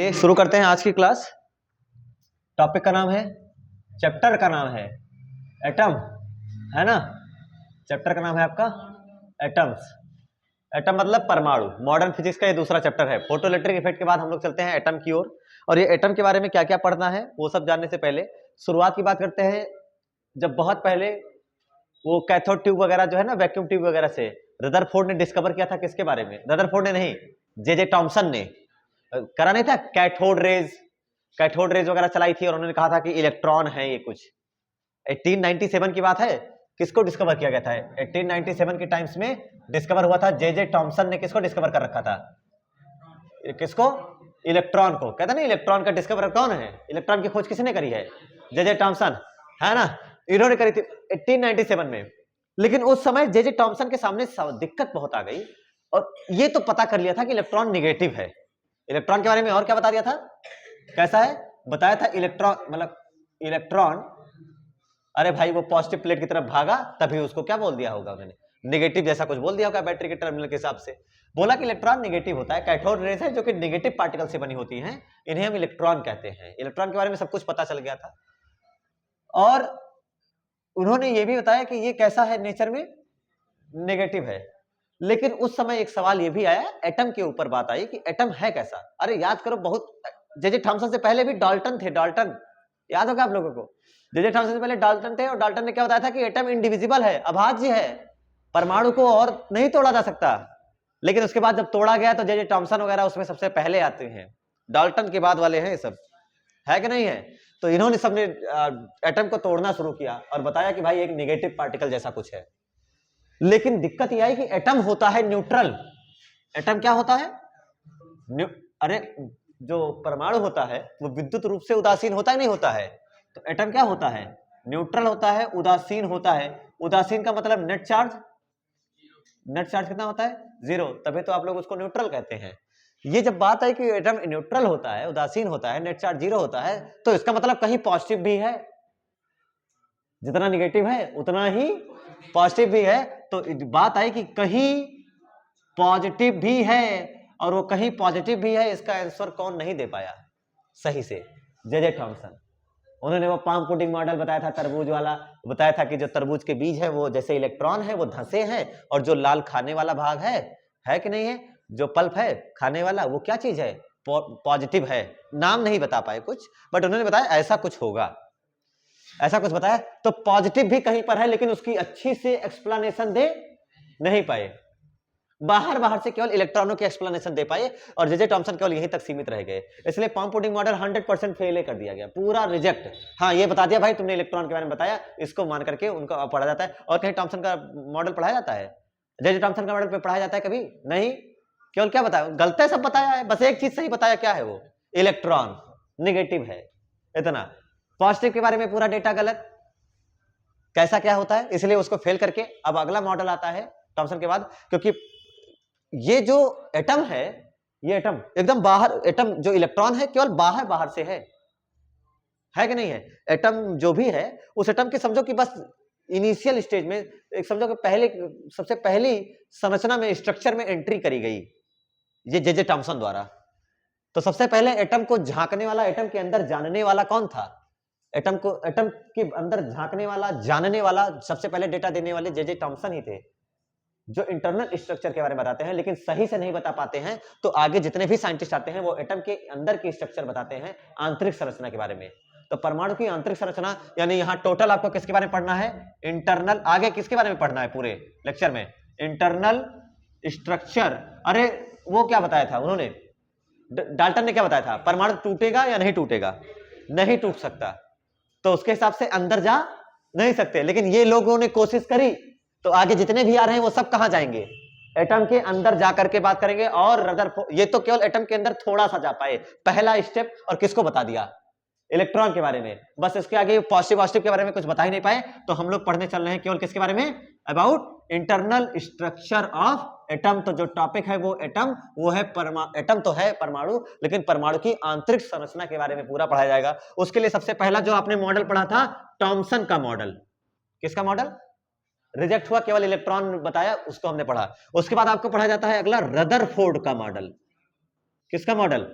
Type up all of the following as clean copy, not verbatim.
चलिए शुरू करते हैं आज की क्लास। टॉपिक का नाम है, चैप्टर का नाम है एटम, है ना। चैप्टर का नाम है आपका एटम्स। एटम मतलब परमाणु। मॉडर्न फिजिक्स का ये दूसरा चैप्टर है। फोटोइलेक्ट्रिक इफेक्ट के बाद हम लोग चलते हैं एटम की ओर। और ये एटम के बारे में क्या क्या पढ़ना है वो सब जानने से पहले शुरुआत की बात करते हैं। जब बहुत पहले वो कैथोड ट्यूब वगैरह जो है ना, वैक्यूम ट्यूब वगैरह से रदरफोर्ड ने डिस्कवर किया था। किसके बारे में? रदरफोर्ड ने नहीं, जे टॉमसन ने करा नहीं था। कैथोड रेज वगैरह चलाई थी और उन्होंने कहा था कि इलेक्ट्रॉन है ये कुछ। 1897 की बात है। किसको डिस्कवर किया गया था? 1897 के टाइम्स में डिस्कवर हुआ था। जे टॉमसन ने किसको डिस्कवर कर रखा था? किसको? इलेक्ट्रॉन को। कहता नहीं, इलेक्ट्रॉन का डिस्कवर कौन है? इलेक्ट्रॉन की खोज किसने करी है? जे टॉमसन, है ना। इन्होंने करी थी 1897 में। लेकिन उस समय जे टॉमसन के सामने दिक्कत बहुत आ गई और ये तो पता कर लिया था कि इलेक्ट्रॉन निगेटिव है। इलेक्ट्रॉन के बारे में और क्या बता दिया था? कैसा है बताया था? इलेक्ट्रॉन अरे भाई वो पॉजिटिव प्लेट की तरफ भागा, तभी उसको क्या बोल दिया होगा उन्होंने? निगेटिव जैसा कुछ बोल दिया होगा बैटरी के टर्मिनल के हिसाब से। बोला कि इलेक्ट्रॉन निगेटिव होता है। कैथोड रेज है जो कि निगेटिव पार्टिकल से बनी होती हैं, इन्हें हम इलेक्ट्रॉन कहते हैं। इलेक्ट्रॉन के बारे में सब कुछ पता चल गया था। और उन्होंने ये भी बताया कि ये कैसा है, नेचर में नेगेटिव है। लेकिन उस समय एक सवाल ये भी आया, एटम के ऊपर बात आई कि एटम है कैसा। अरे याद करो, बहुत जे थॉमसन से पहले भी डाल्टन थे। डाल्टन याद होगा आप लोगों को? जे थॉमसन से पहले डाल्टन थे और डाल्टन ने क्या बताया था कि एटम इंडिविजिबल है, अभाज्य है, परमाणु को और नहीं तोड़ा जा सकता। लेकिन उसके बाद जब तोड़ा गया तो जे थॉमसन वगैरह उसमें सबसे पहले आते हैं। डाल्टन के बाद वाले हैं ये सब, है कि नहीं है? तो इन्होंने सबने एटम को तोड़ना शुरू किया और बताया कि भाई एक निगेटिव पार्टिकल जैसा कुछ है। लेकिन दिक्कत यह आई कि एटम होता है न्यूट्रल। एटम क्या होता है? अरे जो परमाणु होता है वो विद्युत रूप से उदासीन होता है, नहीं होता है? तो एटम क्या होता है? न्यूट्रल होता है, उदासीन होता है। उदासीन का मतलब नेट चार्ज। नेट चार्ज कितना होता है? 0। तभी तो आप लोग उसको न्यूट्रल कहते हैं। ये जब बात है कि एटम न्यूट्रल होता है, उदासीन होता है, नेट चार्ज 0 होता है, तो इसका मतलब कहीं पॉजिटिव भी है। जितना निगेटिव है उतना ही पॉजिटिव भी है। तो बात आई कि कहीं पॉजिटिव भी है, और वो कहीं पॉजिटिव भी है, इसका आंसर कौन नहीं दे पाया सही से? J Thomson. उन्होंने वो पाम पुडिंग मॉडल बताया था, तरबूज वाला बताया था कि जो तरबूज के बीज है वो जैसे इलेक्ट्रॉन है, वो धंसे हैं, और जो लाल खाने वाला भाग है कि नहीं है, जो पल्प है खाने वाला, वो क्या चीज है? पॉजिटिव है। नाम नहीं बता पाए कुछ, बट उन्होंने बताया ऐसा कुछ होगा, ऐसा कुछ बताया। तो पॉजिटिव भी कहीं पर है, लेकिन उसकी अच्छी से एक्सप्लेनेशन दे नहीं पाए। बाहर से केवल इलेक्ट्रॉनों की एक्सप्लेनेशन दे पाए, और जे थॉमसन केवल यहीं तक सीमित रह गए। इसलिए पाम पुडिंग मॉडल 100% फेल कर दिया गया, पूरा रिजेक्ट। हाँ, ये बता दिया भाई तुमने इलेक्ट्रॉन के बारे में बताया, इसको मान करके उनको पढ़ा जाता है। और कहीं थॉमसन का मॉडल पढ़ाया जाता है? जे थॉमसन का मॉडल पढ़ाया जाता है? कभी नहीं। केवल क्या बताया? गलत है सब बताया है, बस एक चीज सही बताया। क्या है वो? इलेक्ट्रॉन निगेटिव है, इतना। पॉजिटिव के बारे में पूरा डेटा गलत, कैसा क्या होता है, इसलिए उसको फेल करके अब अगला मॉडल आता है थॉमसन के बाद। क्योंकि ये जो एटम है, ये एटम एकदम बाहर, एटम जो इलेक्ट्रॉन है केवल बाहर से है कि नहीं है? एटम जो भी है, उस एटम के समझो कि बस इनिशियल स्टेज में, एक समझो कि पहले, सबसे पहली संरचना में, स्ट्रक्चर में एंट्री करी गई ये जे थॉमसन द्वारा। तो सबसे पहले एटम को झांकने वाला, एटम के अंदर जानने वाला कौन था? एटम के अंदर झांकने वाला, जानने वाला, सबसे पहले डेटा देने वाले जे थॉमसन ही थे, जो इंटरनल स्ट्रक्चर के बारे में बताते हैं। लेकिन सही से नहीं बता पाते हैं, तो आगे जितने भी साइंटिस्ट आते हैं वो एटम के अंदर की स्ट्रक्चर बताते हैं, आंतरिक संरचना के बारे में। तो परमाणु की आंतरिक संरचना, यानी यहां टोटल आपको किसके बारे में पढ़ना है? इंटरनल। आगे किसके बारे में पढ़ना है पूरे लेक्चर में? Internal structure. अरे वो क्या बताया था उन्होंने? डाल्टन ने क्या बताया था? परमाणु टूटेगा या नहीं टूटेगा? नहीं टूट सकता, तो उसके हिसाब से अंदर जा नहीं सकते। लेकिन ये लोगों ने कोशिश करी, तो आगे जितने भी आ रहे हैं वो सब कहां जाएंगे? एटम के अंदर जाकर के बात करेंगे। और रदरफोर्ड, ये तो केवल एटम के अंदर थोड़ा सा जा पाए, पहला स्टेप। और किसको बता दिया? इलेक्ट्रॉन के बारे में। बस इसके आगे पॉजिटिव के बारे में कुछ बता ही नहीं पाए। तो हम लोग पढ़ने चल रहे हैं केवल किसके बारे में? About internal structure of atom. तो जो टॉपिक है वो एटम, वो है एटम तो है परमाणु, लेकिन परमाणु की आंतरिक संरचना के बारे में पूरा पढ़ाया जाएगा। उसके लिए सबसे पहला जो आपने मॉडल पढ़ा था, थॉमसन का मॉडल। किसका मॉडल? रिजेक्ट हुआ, केवल इलेक्ट्रॉन बताया, उसको हमने पढ़ा। उसके बाद आपको पढ़ा जाता है अगला रदरफोर्ड का मॉडल। किसका मॉडल?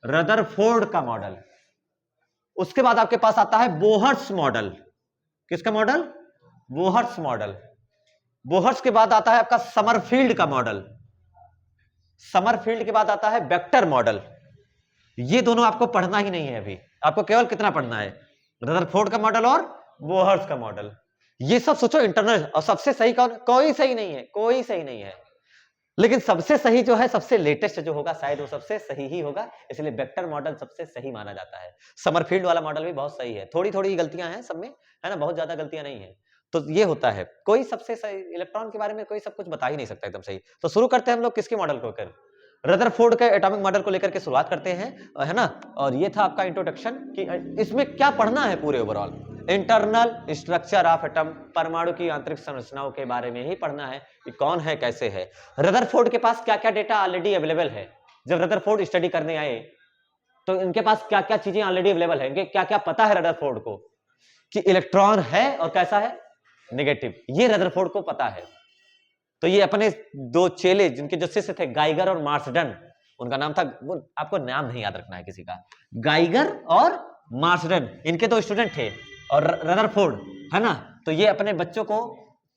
रदरफोर्ड का मॉडल। उसके बाद आपके पास आता है बोहर्स मॉडल। किसका मॉडल? Bohr's model. बोहर्स के बाद आता है आपका समरफील्ड का मॉडल। समरफील्ड के बाद आता है वेक्टर मॉडल। ये दोनों आपको पढ़ना ही नहीं है अभी, आपको केवल कितना पढ़ना है? रदरफोर्ड का मॉडल और बोहर्स का मॉडल। ये सब सोचो इंटरनल, और सबसे सही कौन? कोई सही नहीं है, कोई सही नहीं है, लेकिन सबसे सही जो है, सबसे लेटेस्ट जो होगा शायद वो सबसे सही ही होगा, इसलिए वेक्टर मॉडल सबसे सही माना जाता है। समरफील्ड वाला मॉडल भी बहुत सही है, थोड़ी थोड़ी गलतियां हैं सब में, है ना, बहुत ज्यादा गलतियां नहीं है। तो ये होता है, कोई सबसे सही इलेक्ट्रॉन के बारे में कोई सब कुछ बता ही नहीं सकता एकदम सही। तो शुरू करते हैं हम लोग किसके मॉडल को कर, रदरफोर्ड के एटॉमिक मॉडल को लेकर के शुरुआत करते हैं, है ना। और ये था आपका इंट्रोडक्शन कि इसमें क्या पढ़ना है पूरे overall. Internal structure of atom, परमाणु की आंतरिक संरचनाओं के बारे में ही पढ़ना है कि कौन है, कैसे है। रदरफोर्ड के पास क्या क्या डेटा ऑलरेडी अवेलेबल है। जब रदरफोर्ड स्टडी करने आए तो इनके पास क्या क्या चीजें ऑलरेडी अवेलेबल है, इनके क्या क्या पता है रदरफोर्ड को कि इलेक्ट्रॉन है और कैसा है, नेगेटिव, ये रदरफोर्ड को पता है। तो ये अपने दो चेले जिनके जो शिष्य थे गाइगर और मार्सडन, उनका नाम था, आपको नाम नहीं याद रखना है किसी का, गाइगर और मार्सडन, इनके दो स्टूडेंट थे और रदरफोर्ड, है ना। तो ये अपने बच्चों को,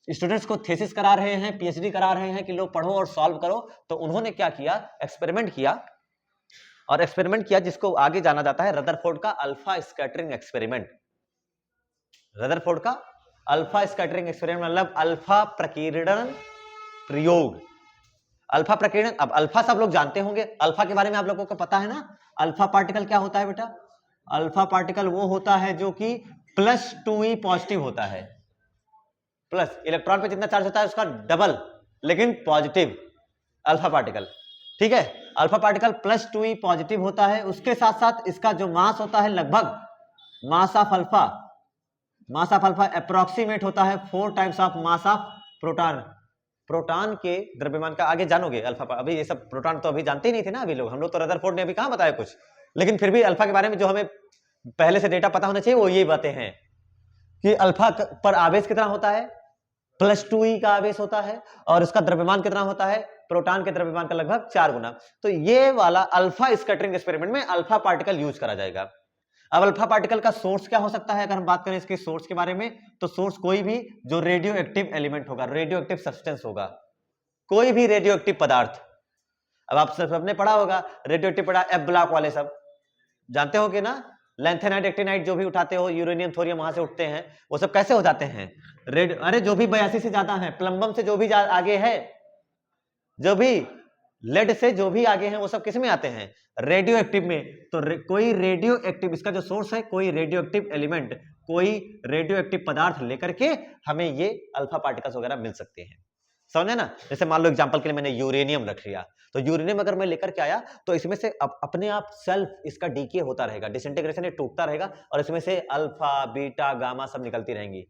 स्टूडेंट्स को थीसिस करा रहे हैं, पीएचडी करा रहे हैं कि लो पढ़ो और सॉल्व करो। तो उन्होंने क्या किया, एक्सपेरिमेंट किया, और एक्सपेरिमेंट किया जिसको आगे जाना जाता है रदरफोर्ड का अल्फा स्कैटरिंग एक्सपेरिमेंट। रदरफोर्ड का अल्फा स्कैटरिंग एक्सपेरिमेंट मतलब अल्फा प्रकीर्णन प्रयोग। अल्फा प्रकीर्णन, अब अल्फा सब लोग जानते होंगे, अल्फा के बारे में आप लोगों को पता है ना। अल्फा पार्टिकल क्या होता है बेटा? अल्फा पार्टिकल वो होता है जो कि +2e पॉजिटिव होता है, प्लस इलेक्ट्रॉन पे जितना चार्ज होता है उसका डबल, लेकिन पॉजिटिव अल्फा पार्टिकल, ठीक है। अल्फा पार्टिकल +2e पॉजिटिव होता है, उसके साथ साथ इसका जो मास होता है लगभग mass of alpha, mass of alpha approximate होता है 4 times of mass of proton. Proton के द्रव्यमान का आगे जानोगे अल्फा, अभी ये सब प्रोटॉन तो अभी जानते ही नहीं थे ना अभी लोग, हम लोग तो रदरफोर्ड ने अभी कहां बताया कुछ, लेकिन फिर भी अल्फा के बारे में जो हमें पहले से डेटा पता होना चाहिए वो ये बातें हैं कि अल्फा पर आवेश कितना होता है, +2e का आवेश होता है, और उसका द्रव्यमान कितना होता है, प्रोटॉन के द्रव्यमान का लगभग 4 गुना। तो ये वाला अल्फा स्कैटरिंग एक्सपेरिमेंट में अल्फा पार्टिकल यूज करा जाएगा। अब अल्फा पार्टिकल का सोर्स क्या हो सकता है, अगर हम बात करें इसके सोर्स के बारे में, तो सोर्स कोई भी जो रेडियो एक्टिव एलिमेंट होगा, रेडियो एक्टिव सब्सटेंस होगा, कोई भी रेडियो एक्टिव पदार्थ। अब आप सबने पढ़ा होगा रेडियो एक्टिव पढ़ा, एफ ब्लॉक वाले सब जानते हो कि ना, लैंथेनाइट एक्टिनाइट जो भी उठाते हो, यूरेनियम थोरियम वहां से उठते हैं, वो सब कैसे हो जाते हैं, अरे जो भी 82 से ज्यादा है, प्लम्बम से जो भी आगे है, जो भी लेड से जो भी आगे हैं, वो सब किस में आते हैं, रेडियो एक्टिव में। तो कोई रेडियो एक्टिव, इसका जो सोर्स है कोई रेडियो एक्टिव एलिमेंट, कोई रेडियो एक्टिव पदार्थ लेकर के हमें ये अल्फा पार्टिकल्स वगैरह मिल सकते हैं, समझे ना। जैसे मान लो एग्जांपल के लिए मैंने यूरेनियम रख लिया, तो यूरेनियम अगर मैं लेकर के आया तो इसमें से अपने आप सेल्फ इसका डीके होता रहेगा, डिसइंटीग्रेशन टूटता रहेगा, और इसमें से अल्फा बीटा गामा सब निकलती रहेंगी,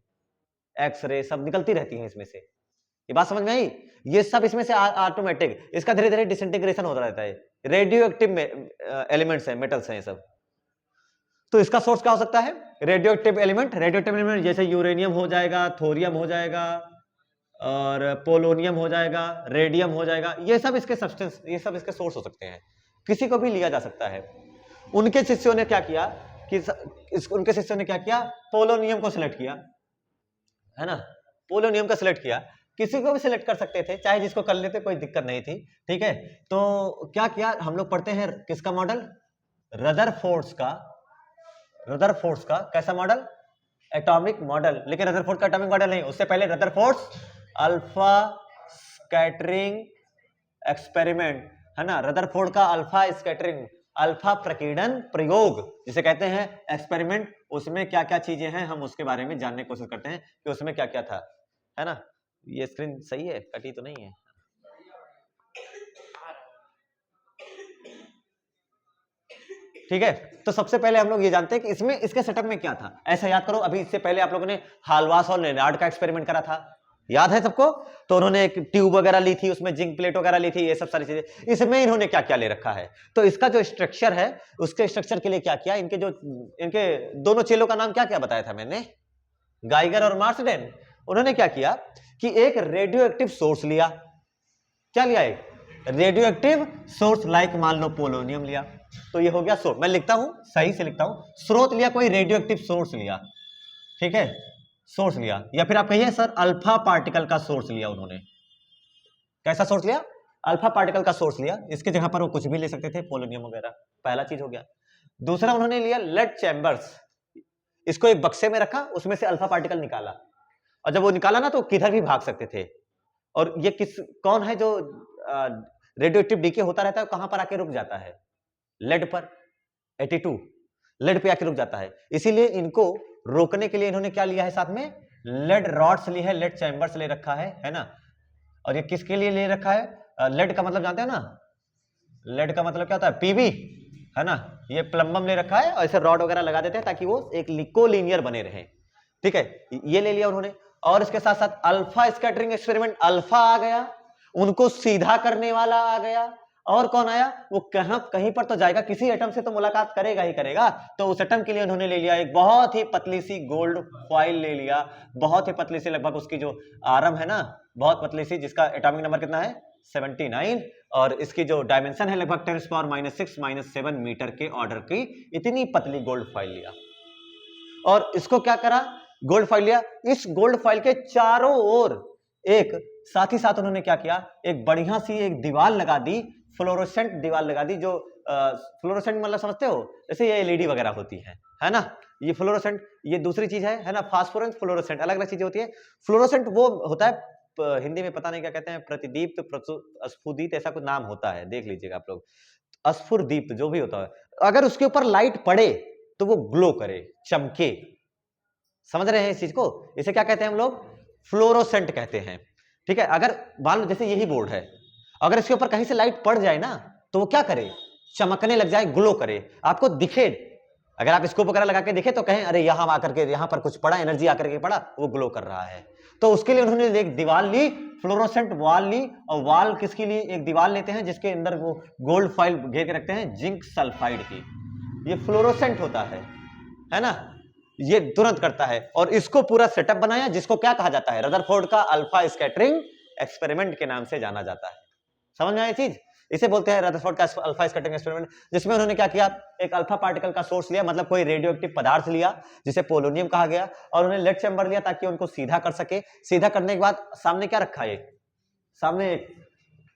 एक्सरे सब निकलती रहती है इसमें से। ये बात समझ में आई, ये सब इसमें से ऑटोमेटिक, इसका धीरे धीरे डिसइंटीग्रेशन होता रहता है, रेडियो एक्टिव एलिमेंट्स हैं, मेटल्स हैं ये सब। तो इसका सोर्स क्या हो सकता है, radio active element. Radio active element जैसे यूरेनियम हो जाएगा, थोरियम हो जाएगा, और पोलोनियम हो जाएगा, रेडियम हो जाएगा, ये सब इसके सब्सटेंस, ये सब इसके सोर्स हो सकते हैं, किसी को भी लिया जा सकता है। उनके शिष्यों ने क्या किया कि उनके शिष्यों ने क्या किया, पोलोनियम को सिलेक्ट किया, है ना, पोलोनियम का सिलेक्ट किया, किसी को भी सिलेक्ट कर सकते थे, चाहे जिसको कर लेते कोई दिक्कत नहीं थी, ठीक है। तो क्या किया, हम लोग पढ़ते हैं किसका मॉडल, रदरफोर्ड का, रदरफोर्ड का कैसा मॉडल, एटॉमिक मॉडल। लेकिन रदरफोर्ड का एटॉमिक मॉडल नहीं, उससे पहले रदरफोर्ड अल्फा स्कैटरिंग एक्सपेरिमेंट, है ना, रदरफोर्ड का अल्फा स्कैटरिंग, अल्फा प्रकीर्णन प्रयोग जिसे कहते हैं एक्सपेरिमेंट, उसमें क्या क्या चीजें हैं हम उसके बारे में जानने की कोशिश करते हैं कि उसमें क्या क्या था, है ना। ये स्क्रीन सही है, कटी तो नहीं है, ठीक है। तो सबसे पहले हम लोग ये जानते हैं कि इसमें इसके सेटअप में क्या था, ऐसा याद करो। अभी इससे पहले आप लोगों ने हालवास और लेनार्ड का एक्सपेरिमेंट करा था, याद है सबको। तो उन्होंने एक ट्यूब वगैरह ली थी, उसमें जिंक प्लेट वगैरह ली थी, ये सब सारी चीजें। इसमें इन्होंने क्या क्या ले रखा है, तो इसका जो स्ट्रक्चर है, उसके स्ट्रक्चर के लिए क्या किया, इनके दोनों चेलों का नाम क्या क्या बताया था मैंने, गाइगर और मार्सडेन। उन्होंने क्या किया कि एक रेडियो एक्टिव सोर्स लिया, क्या लिया, एक रेडियो एक्टिव सोर्स, लाइक मान लो पोलोनियम लिया, तो ये हो गया सोर्स, मैं लिखता हूं सही से लिखता हूं, स्रोत लिया, कोई रेडियो एक्टिव सोर्स लिया, ठीक है, सोर्स लिया, या फिर आप कहिए सर अल्फा पार्टिकल का सोर्स लिया उन्होंने। कैसा सोर्स लिया? अल्फा पार्टिकल का सोर्स लिया, इसके जगह पर वो कुछ भी ले सकते थे, पोलोनियम वगैरह, पहला चीज हो गया। दूसरा उन्होंने लिया लेड चैम्बर्स, इसको एक बक्से में रखा, उसमें से अल्फा पार्टिकल निकाला, और जब वो निकाला ना तो किधर भी भाग सकते थे। और ये कौन है जो रेडियो एक्टिव डीके होता रहता है, कहां पर आके रुक जाता है? लेड पर, 82 लेड पे आके रुक जाता है। इसीलिए इनको रोकने के लिए इन्होंने क्या लिया है साथ में? लेड रॉड्स ली है, लेड चैम्बर्स ले रखा है ना। और ये किसके लिए ले रखा है? लेड का मतलब जानते हैं ना, लेड का मतलब क्या होता है? पीबी, है ना। ये प्लम्बम ले रखा है और ऐसे रॉड वगैरह लगा देते हैं ताकि वो एक कोलिनियर बने रहे, ठीक है, ये ले लिया उन्होंने। और इसके साथ साथ अल्फा स्कैटरिंग एक्सपेरिमेंट, अल्फा आ गया, उनको सीधा करने वाला आ गया, और कौन आया? वो कहीं पर तो जाएगा, किसी एटम से तो मुलाकात करेगा ही करेगा, तो उस एटम के लिए उन्होंने ले लिया एक बहुत ही पतली सी गोल्ड फॉइल ले लिया, बहुत ही पतली सी, लगभग उसकी जो आरम है ना बहुत पतली सी, जिसका एटॉमिक नंबर कितना है? 79, और इसकी जो डायमेंशन है लगभग 10⁻⁶ मीटर के ऑर्डर की, इतनी पतली गोल्ड फॉइल लिया। और इसको क्या करा? गोल्ड फॉइल लिया, इस गोल्ड फॉइल के चारों ओर एक साथ ही साथ उन्होंने क्या किया? एक बढ़िया सी एक दीवार लगा दी, फ्लोरोसेंट दीवार लगा दी, जो फ्लोरोसेंट मतलब समझते हो, जैसे ये एलईडी वगैरह होती है ना, ये फ्लोरोसेंट, ये दूसरी चीज है ना, फास्फोरेंस फ्लोरोसेंट, अलग अलग चीजें होती है। फ्लोरोसेंट वो होता है, हिंदी में पता नहीं क्या कहते हैं, प्रतिदीप्त, अस्फुदीत, ऐसा कुछ नाम होता है, देख लीजिएगा आप लोग, अस्फुरदीप्त जो भी होता है, अगर उसके ऊपर लाइट पड़े तो वो ग्लो करे, चमके, समझ रहे हैं इस चीज को? इसे क्या कहते हैं हम लोग? फ्लोरोसेंट कहते हैं, ठीक है। अगर मान लो जैसे यही बोर्ड है, अगर इसके ऊपर कहीं से लाइट पड़ जाए ना तो वो क्या करे? चमकने लग जाए, ग्लो करे, आपको दिखे, अगर आप स्कोप वगैरह लगा के देखे तो कहें अरे यहां आकर के, यहां पर कुछ पड़ा, एनर्जी आकर के पड़ा, वो ग्लो कर रहा है। तो उसके लिए उन्होंने एक दीवार ली, फ्लोरोसेंट वॉल ली, और वॉल किसके लिए? एक दीवार लेते हैं जिसके अंदर वो गोल्ड फॉइल घेर के रखते हैं, जिंक सल्फाइड की, ये फ्लोरोसेंट होता है ना, ये तुरंत करता है। और इसको पूरा सेटअप बनाया, जिसको क्या कहा जाता है? रदरफोर्ड का अल्फा स्कैटरिंग एक्सपेरिमेंट के नाम से जाना जाता है। समझ में आया चीज? इसे बोलते हैं रदरफोर्ड का अल्फा स्कैटरिंग एक्सपेरिमेंट, जिसमें उन्होंने क्या किया? एक अल्फा पार्टिकल का सोर्स लिया, मतलब कोई रेडियो एक्टिव पदार्थ लिया जिसे पोलोनियम कहा गया, और उन्हें लेड चैम्बर लिया ताकि उनको सीधा कर सके। सीधा करने के बाद सामने क्या रखा है? सामने एक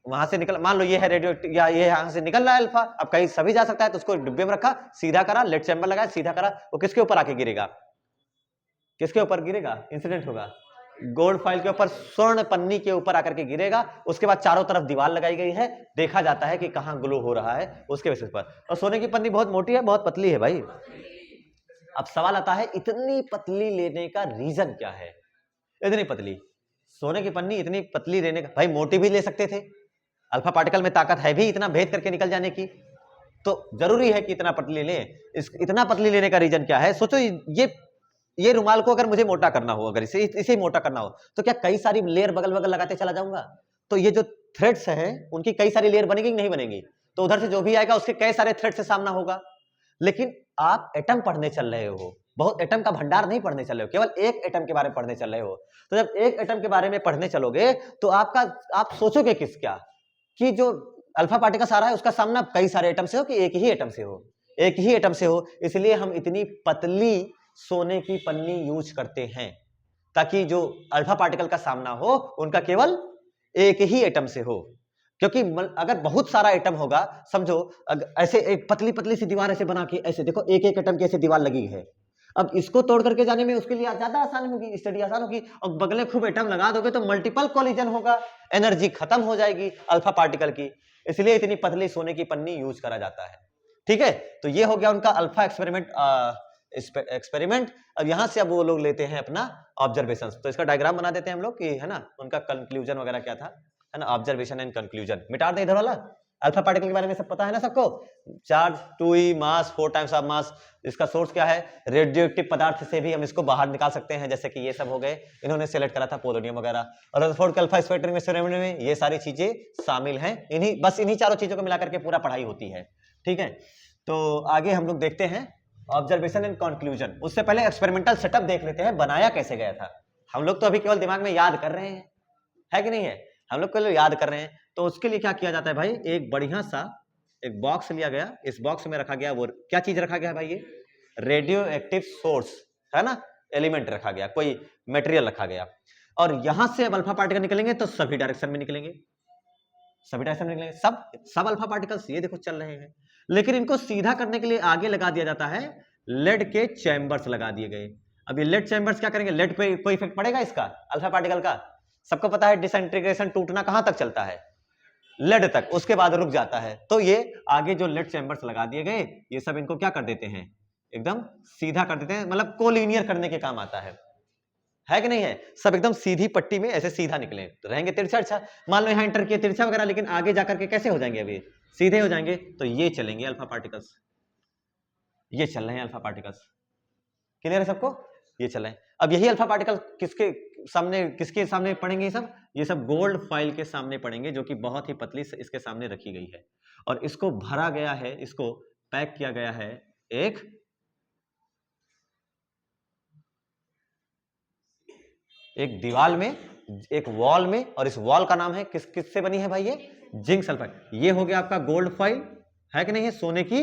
वहां से निकल, मान लो ये है रेडियो एक्टिव, या ये यहां से निकल रहा है अल्फा, अब कहीं सभी जा सकता है, तो उसको डिब्बे में रखा, सीधा करा, लेड चैम्बर लगाया, सीधा करा, वो किसके ऊपर आके गिरेगा? किसके ऊपर गिरेगा? इंसिडेंट होगा गोल्ड फॉइल के ऊपर, स्वर्ण पन्नी के ऊपर आकर के गिरेगा। उसके बाद चारों तरफ दीवार लगाई गई है, देखा जाता है कि कहां ग्लो हो रहा है उसके बेसिस पर। और सोने की पन्नी बहुत मोटी है, बहुत पतली है भाई। अब सवाल आता है इतनी पतली लेने का रीजन क्या है? इतनी पतली सोने की पन्नी, इतनी पतली लेने का, भाई मोटी भी ले सकते थे, अल्फा पार्टिकल में ताकत है भी इतना भेद करके निकल जाने की, तो जरूरी है कि इतना पतली ले। इतना पतली लेने का रीजन क्या है? सोचो, ये रुमाल को अगर मुझे मोटा करना हो, अगर इसे मोटा करना हो, तो क्या कई सारी लेयर बगल बगल लगाते चला जाऊंगा? तो ये जो थ्रेड्स हैं उनकी कई सारी लेयर बनेगी कि नहीं बनेगी? तो उधर से जो भी आएगा उसके कई सारे थ्रेड से सामना होगा। लेकिन आप एटम पढ़ने चल रहे हो, बहुत एटम का भंडार नहीं पढ़ने चल रहे हो, केवल एक एटम के बारे में पढ़ने चल रहे हो। तो जब एक एटम के बारे में पढ़ने चलोगे तो आप सोचोगे किस क्या कि जो अल्फा पार्टिकल आ रहा है उसका सामना कई सारे एटम से हो कि एक ही एटम से हो? एक ही एटम से हो। इसलिए हम इतनी पतली सोने की पन्नी यूज करते हैं ताकि जो अल्फा पार्टिकल का सामना हो उनका केवल एक ही एटम से हो। क्योंकि अगर बहुत सारा एटम होगा, समझो ऐसे एक पतली पतली सी दीवार ऐसे बना के, ऐसे देखो एक एक एटम की ऐसे दीवार लगी है, अब इसको तोड़ करके जाने में उसके लिए ज्यादा आसान होगी, स्टडी आसान होगी। और बगले खूब एटम लगा दोगे तो मल्टीपल कोलिजन होगा, एनर्जी खत्म हो जाएगी अल्फा पार्टिकल की। इसलिए इतनी पतली सोने की पन्नी यूज करा जाता है, ठीक है। तो ये हो गया उनका अल्फा एक्सपेरिमेंट। अब यहां से अब वो लोग लेते हैं अपना ऑब्जर्वेशन। तो इसका डायग्राम बना देते हैं हम लोग कि, है ना, उनका कंक्लूजन वगैरह क्या था, है ना, ऑब्जर्वेशन एंड कंक्लूजन। मिटा दे इधर वाला, अल्फा पार्टिकल के बारे में सब पता है ना सबको। Charge 2e mass 4 times of mass. इसका सोर्स क्या है? रेडियो एक्टिव पदार्थ से भी हम इसको बाहर निकाल सकते हैं, जैसे कि ये सब हो गए, इन्होंने सेलेक्ट करा था पोलोनियम वगैरह। और रदरफोर्ड के अल्फा स्पेक्ट्रम एक्सपेरिमेंट में ये सारी चीजें शामिल हैं। इन्हीं चारों चीजों को मिलाकर के पूरा पढ़ाई होती है, ठीक है। तो आगे हम लोग देखते हैं ऑब्जर्वेशन एंड कंक्लूजन। उससे पहले एक्सपेरिमेंटल सेटअप देख लेते हैं, बनाया कैसे गया था। हम लोग तो अभी केवल दिमाग में याद कर रहे हैं, है कि नहीं है? हम लोग केवल याद कर रहे हैं। तो उसके लिए क्या किया जाता है भाई? एक बढ़िया सा एक बॉक्स लिया गया, इस बॉक्स में रखा गया, वो क्या चीज रखा गया भाई, ये रेडियो एक्टिव सोर्स है ना, एलिमेंट रखा गया, कोई मटेरियल रखा गया, और यहां से अब अल्फा पार्टिकल निकलेंगे तो सभी डायरेक्शन में निकलेंगे, सभी डायरेक्शन में निकलेंगे, सब अल्फा पार्टिकल्स ये देखो चल रहे हैं। लेकिन इनको सीधा करने के लिए आगे लगा दिया जाता है लेड के चैम्बर्स लगा दिए गए। अब ये लेड चैम्बर्स क्या करेंगे, लेड पे कोई इफेक्ट पड़ेगा इसका अल्फा पार्टिकल का? सबको पता है डिसइंटीग्रेशन टूटना कहां तक चलता है, लेड तक, उसके बाद रुक जाता है। तो ये आगे जो लेड चैम्बर्स लगा दिए गए, ये सब इनको क्या कर देते हैं, एकदम सीधा कर देते हैं, मतलब कोलिनियर करने के काम आता है कि नहीं है? सब एकदम सीधी पट्टी में ऐसे सीधा निकले तो रहेंगे तिरछा। अच्छा मान लो यहां एंटर किए तिरछा वगैरह, लेकिन आगे जाकर के कैसे हो जाएंगे, अभी सीधे हो जाएंगे। तो ये चलेंगे अल्फा पार्टिकल्स, ये चल रहे हैं अल्फा पार्टिकल्स, क्लियर है सबको? ये चल रहे हैं। अब यही अल्फा पार्टिकल किसके सामने पड़ेंगे, ये सब गोल्ड फॉइल के सामने पड़ेंगे, जो कि बहुत ही पतली इसके सामने रखी गई है, और इसको भरा गया है, इसको पैक किया गया है एक दीवार में, एक वॉल में, और इस वॉल का नाम है किससे बनी है भाई, ये जिंक सल्फाइड। ये हो गया आपका गोल्ड फॉइल, है कि नहीं है, सोने की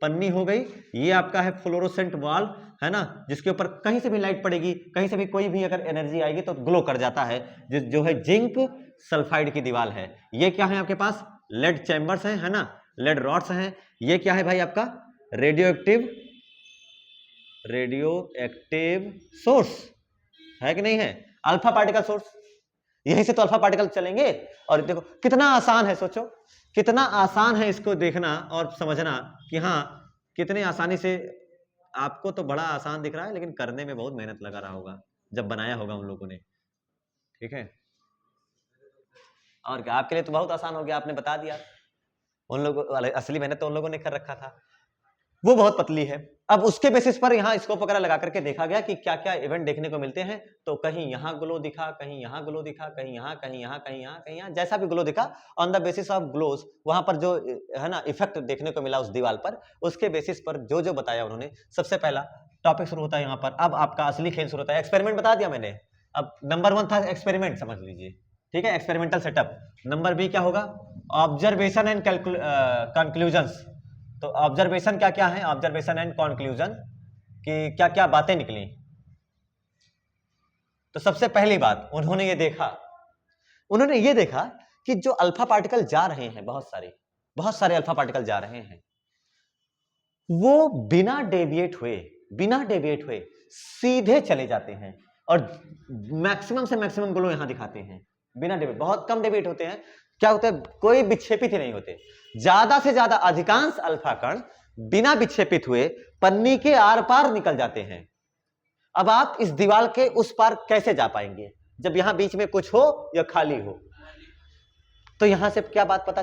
पन्नी हो गई। ये आपका है फ्लोरोसेंट वॉल, है ना, जिसके ऊपर कहीं से भी लाइट पड़ेगी, कहीं से भी कोई भी अगर एनर्जी आएगी तो ग्लो कर जाता है, जो है जिंक सल्फाइड की दीवार है। ये क्या है आपके पास, लेड चैम्बर्स है ना, लेड रॉड्स हैं। ये क्या है भाई आपका, रेडियो एक्टिव सोर्स, है कि नहीं है, अल्फा पार्टिकल सोर्स। यहीं से तो अल्फा पार्टिकल चलेंगे। और देखो कितना आसान है, सोचो कितना आसान है इसको देखना और समझना कि हाँ कितने आसानी से, आपको तो बड़ा आसान दिख रहा है, लेकिन करने में बहुत मेहनत लगा रहा होगा जब बनाया होगा उन लोगों ने, ठीक है। और क्या, आपके लिए तो बहुत आसान हो गया, आपने बता दिया। उन लोगों, असली मेहनत तो उन लोगों ने कर रखा था, वो बहुत पतली है। अब उसके बेसिस पर यहाँ स्कोप वगैरह लगा करके देखा गया कि क्या क्या इवेंट देखने को मिलते हैं। तो कहीं यहाँ ग्लो दिखा, कहीं यहाँ ग्लो दिखा, कहीं यहाँ, कहीं यहाँ, कहीं यहाँ, कहीं यहाँ, जैसा भी ग्लो दिखा, on the basis of glows, वहां पर जो है ना इफेक्ट देखने को मिला उस दीवार पर, उसके बेसिस पर जो जो बताया उन्होंने। सबसे पहला टॉपिक शुरू होता है यहाँ पर, अब आपका असली खेल शुरू होता है। एक्सपेरिमेंट बता दिया मैंने, अब नंबर 1 था एक्सपेरिमेंट, समझ लीजिए, ठीक है, एक्सपेरिमेंटल सेटअप। नंबर बी क्या होगा, ऑब्जर्वेशन एंड कंक्लूजन्स। तो ऑब्जर्वेशन क्या क्या है, ऑब्जर्वेशन एंड कंक्लूजन कि क्या क्या बातें निकली। तो सबसे पहली बात उन्होंने ये देखा कि जो अल्फा पार्टिकल जा रहे हैं, बहुत सारे अल्फा पार्टिकल जा रहे हैं, वो बिना डेविएट हुए सीधे चले जाते हैं, और मैक्सिमम से मैक्सिमम ग्लो यहां दिखाते हैं बिना डेविएट। बहुत कम डेविएट होते हैं, क्या होता है, कोई विक्षेपित ही नहीं होते। ज्यादा से ज्यादा अधिकांश अल्फा कण बिना विक्षेपित हुए पन्नी के आर पार निकल जाते हैं। अब आप इस दीवार के उस पार कैसे जा पाएंगे, जब यहां बीच में कुछ हो या खाली हो? तो यहां से क्या बात पता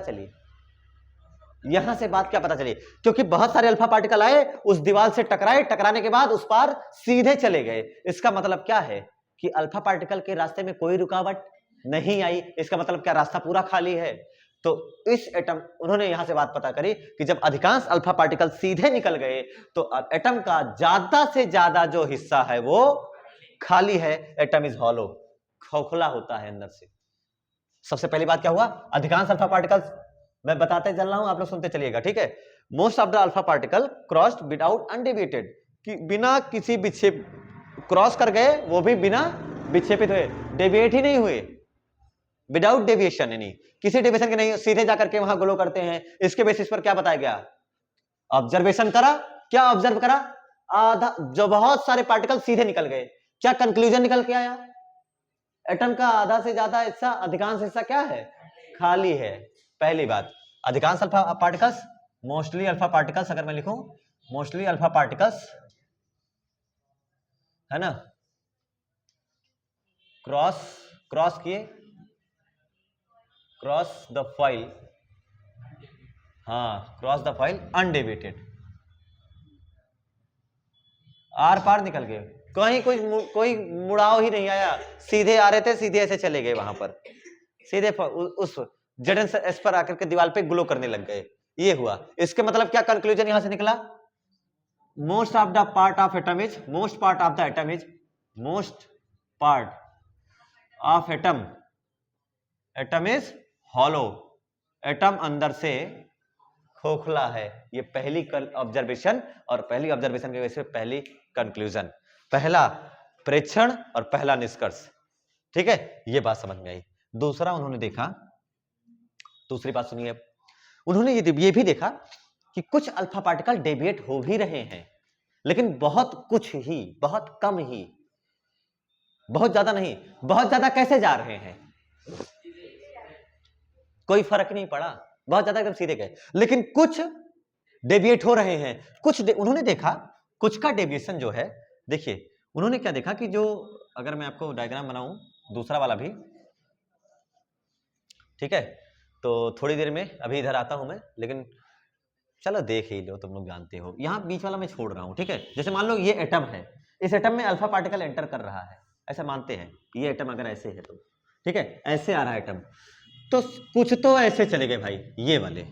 चली, क्योंकि बहुत सारे अल्फा पार्टिकल आए, उस दीवार से टकराने के बाद उस पार सीधे चले गए। इसका मतलब क्या है कि अल्फा पार्टिकल के रास्ते में कोई रुकावट नहीं आई। इसका मतलब क्या, रास्ता पूरा खाली है। तो इस एटम, उन्होंने यहां से बात पता करी कि जब अधिकांश अल्फा पार्टिकल सीधे निकल गए तो एटम का ज्यादा से ज्यादा जो हिस्सा है वो खाली है। एटम इज हॉलो, खोखला होता है अंदर से। सबसे पहली बात क्या हुआ, अधिकांश अल्फा पार्टिकल्स, मैं बताते चल रहा हूं, आप लोग सुनते चलिएगा, ठीक है। Most of the alpha particle crossed without undeviated, कि बिना किसी विक्षेप, क्रॉस कर गए वो भी बिना विक्षेपित हुए, डेविएट ही नहीं हुए, विदाउट डेविएशन, यानी किसी डेविएशन के नहीं, सीधे जाकर के वहां ग्लो करते हैं। इसके बेसिस पर क्या बताया गया, ऑब्जर्वेशन करा, क्या ऑब्जर्व करा, आधा, जो बहुत सारे पार्टिकल सीधे निकल गए, क्या कंक्लूजन निकल के आया, एटम का आधा से ज्यादा हिस्सा, अधिकांश हिस्सा क्या है, खाली है। पहली बात, अधिकांश alpha particles, mostly alpha particles, अगर मैं लिखूं मोस्टली अल्फा पार्टिकल्स, है ना, क्रॉस किए, क्रॉस द फॉइल, हाँ क्रॉस द फॉइल अनडेविएटेड, आर पार निकल गए, कहीं कोई मुड़ाव ही नहीं आया, सीधे आ रहे थे, सीधे ऐसे चले गए, वहां पर सीधे उस ZnS पर आकर के दीवार पे ग्लो करने लग गए। ये हुआ। इसके मतलब क्या कंक्लूजन यहां से निकला, most part of atom is hollow, atom अंदर से खोखला है। ये पहली ऑब्जर्वेशन, और पहली ऑब्जर्वेशन की वजह से पहली कंक्लूजन, पहला प्रेक्षण और पहला निष्कर्ष। ठीक है, ये बात समझ में आई। दूसरा उन्होंने देखा, दूसरी बात सुनिए, उन्होंने ये भी देखा कि कुछ अल्फा पार्टिकल डेविएट हो भी रहे हैं, लेकिन बहुत कुछ ही, बहुत कम ही, बहुत ज्यादा नहीं। बहुत ज्यादा कैसे जा रहे हैं, कोई फर्क नहीं पड़ा, बहुत ज्यादा एकदम सीधे गए, लेकिन कुछ डेविएट हो रहे हैं। उन्होंने देखा कुछ का डेविएशन जो है, देखिए उन्होंने क्या देखा कि जो, अगर मैं आपको डायग्राम बनाऊं दूसरा वाला भी, ठीक है, तो थोड़ी देर में अभी इधर आता हूं मैं, लेकिन चलो देख ही लो, तुम लोग जानते हो। यहां बीच वाला मैं छोड़ रहा हूं, ठीक है। जैसे मान लो ये एटम है, इस एटम में अल्फा पार्टिकल एंटर कर रहा है, ऐसा मानते हैं। ये एटम अगर ऐसे है तो ठीक है, ऐसे आ रहा है एटम, तो कुछ तो ऐसे चले गए भाई, ये वाले,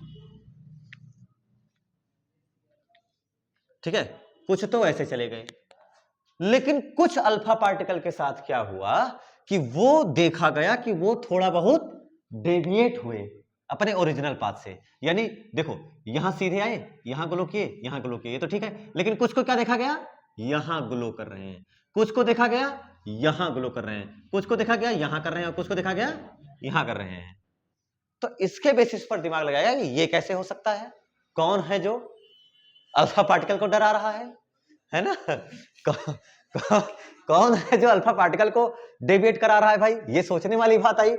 ठीक है, कुछ तो ऐसे चले गए। लेकिन कुछ अल्फा पार्टिकल के साथ क्या हुआ कि वो देखा गया कि वो थोड़ा बहुत डेविएट हुए अपने ओरिजिनल पाथ से। यानी देखो, यहां सीधे आए, यहां ग्लो किए, यहां ग्लो किए, तो ठीक है, लेकिन कुछ को क्या देखा गया, यहां ग्लो कर रहे हैं, कुछ को देखा गया यहां ग्लो कर रहे हैं, कुछ को देखा गया यहां कर रहे हैं, और कुछ को देखा गया यहां कर रहे हैं। तो इसके बेसिस पर दिमाग लगाया कि ये कैसे हो सकता है, कौन है जो अल्फा पार्टिकल को डरा रहा है ना। कौन है जो अल्फा पार्टिकल को डेविएट करा रहा है भाई, ये सोचने वाली बात आई।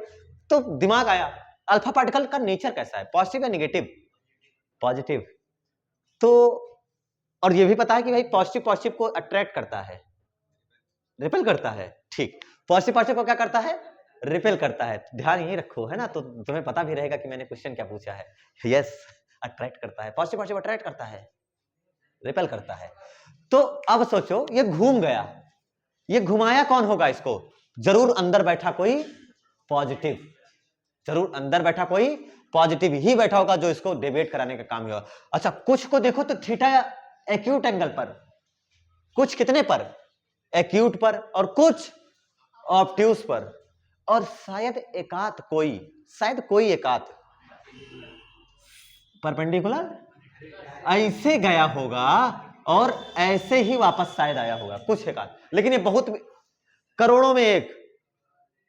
तो दिमाग आया, अल्फा पार्टिकल का नेचर कैसा है, पॉजिटिव या नेगेटिव, पॉजिटिव। तो और ये भी पता है कि भाई पॉजिटिव पॉजिटिव को अट्रैक्ट करता है, रिपेल करता है, ठीक, पॉजिटिव पॉजिटिव को क्या करता है, रिपेल करता है। ध्यान यही रखो, है ना, तो तुम्हें पता भी रहेगा कि मैंने क्वेश्चन क्या पूछा है। यस, अट्रैक्ट करता है, पॉजिटिव पॉजिटिव अट्रैक्ट करता है, रिपेल करता है। तो अब सोचो, ये घूम गया, ये घुमाया कौन होगा इसको, जरूर अंदर बैठा कोई पॉजिटिव, जरूर अंदर बैठा कोई पॉजिटिव ही बैठा होगा जो इसको डेविएट कराने का काम होगा। अच्छा, कुछ को देखो तो थीटा एक्यूट एंगल पर, कुछ कितने पर, एक्यूट पर, और कुछ ऑब्ट्यूस पर, और शायद एकात कोई, शायद कोई एकात परपेंडिकुलर ऐसे गया होगा और ऐसे ही वापस शायद आया होगा, कुछ एकात। लेकिन ये बहुत, करोड़ों में एक,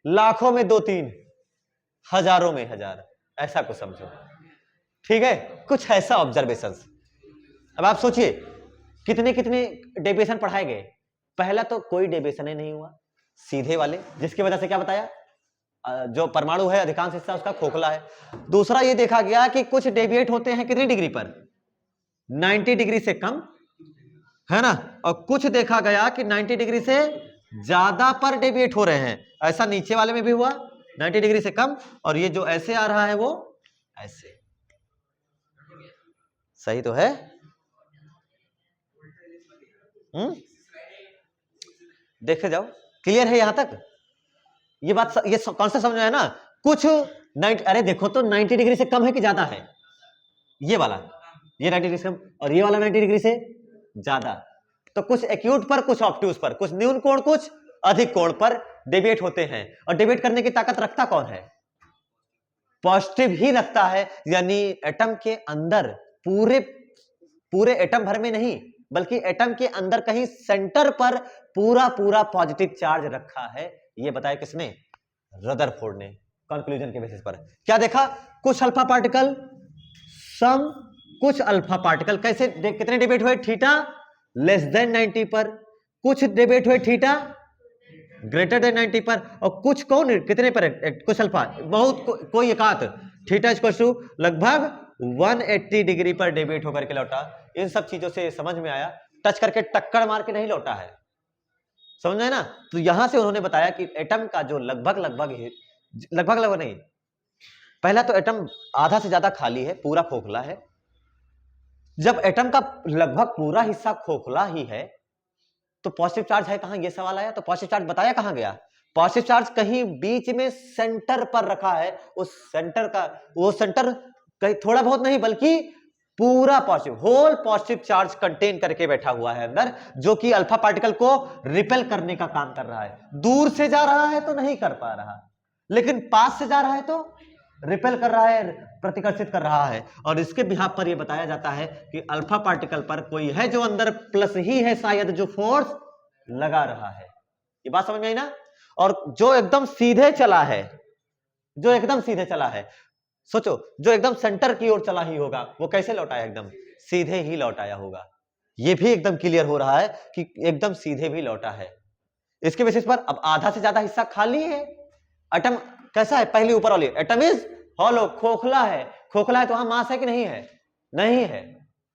लाखों में दो तीन, हजारों में हजार, ऐसा कुछ समझो, ठीक है, कुछ ऐसा ऑब्जर्वेशंस। अब आप सोचिए कितने कितने डेविएशन पढ़ाए गए। पहला तो कोई डेविएशन ही नहीं हुआ, सीधे वाले, जिसकी वजह से क्या बताया, जो परमाणु है अधिकांश हिस्सा उसका खोखला है। दूसरा ये देखा गया कि कुछ डेविएट होते हैं कितनी डिग्री पर, 90 डिग्री से कम, है ना, और कुछ देखा गया कि 90 डिग्री से ज्यादा पर डेविएट हो रहे हैं। ऐसा नीचे वाले में भी हुआ, 90 डिग्री से कम, और ये जो ऐसे आ रहा है वो ऐसे, सही तो है। देखे जाओ, क्लियर है यहां तक, ये बात, ये कॉन्सेप्ट समझ में आया ना। कुछ 90, अरे देखो तो 90 डिग्री से कम है कि ज्यादा है, ये वाला, ये 90 डिग्री से कम, और ये वाला 90 डिग्री से ज्यादा। तो कुछ एक्यूट पर, कुछ ऑब्ट्यूस पर, कुछ न्यून कोण, कुछ अधिक कोण पर डेविएट होते हैं। और डेविएट करने की ताकत रखता कौन है, पॉजिटिव ही रखता है। यानी एटम के अंदर, पूरे एटम भर में नहीं, बल्कि एटम के अंदर कहीं सेंटर पर पूरा पूरा पॉजिटिव चार्ज रखा है। ये बताया किसने, रदरफोर्ड ने, कंक्लूजन के बेसिस पर। क्या देखा, कुछ अल्फा पार्टिकल, सम, कुछ अल्फा पार्टिकल कैसे, कितने डिबेट हुए, थीटा लेस देन 90 पर, कुछ डिबेट हुए थीटा ग्रेटर देन 90 पर, और कुछ कौन कितने पर, कुछ अल्फा, बहुत कोई एकात, थीटा इक्वल टू लगभग 180 डिग्री पर डिबेट होकर के लौटा। इन सब चीजों से समझ में आया, टच करके टक्कर मार के नहीं लौटा है, समझ में ना। तो यहां से उन्होंने बताया कि एटम का जो लगभग नहीं, पहला तो एटम आधा से ज्यादा खाली है, पूरा खोखला है। जब एटम का लगभग पूरा हिस्सा खोखला ही है तो पॉजिटिव चार्ज है कहां, ये सवाल आया। तो पॉजिटिव चार्ज बताया कहां गया, पॉजिटिव चार्ज कहीं बीच में सेंटर पर रखा है। उस सेंटर का, वो सेंटर कहीं थोड़ा बहुत नहीं बल्कि पूरा positive, whole positive charge contain करके बैठा हुआ है अंदर, जो कि अल्फा पार्टिकल को रिपेल करने का काम कर रहा है। दूर से जा रहा है तो नहीं कर पा रहा, लेकिन पास से जा रहा है तो रिपेल कर रहा है, प्रतिकर्षित कर रहा है, और इसके बिहाफ पर यह बताया जाता है कि अल्फा पार्टिकल पर कोई है जो अंदर प्लस ही है शायद जो फोर्स लगा रहा है। ये बात समझ में आई ना? और जो एकदम सीधे चला है, जो एकदम सीधे चला है, सोचो जो एकदम सेंटर की ओर चला ही होगा वो कैसे लौट आया? एकदम सीधे ही लौट आया होगा। ये भी एकदम क्लियर हो रहा है कि एकदम सीधे भी लौटा है। इसके बेसिस पर अब आधा से ज्यादा हिस्सा खाली है। एटम कैसा है? पहली ऊपर वाली एटम इज हॉलो, खोखला है। खोखला है तो वहां मास है कि नहीं है? नहीं है,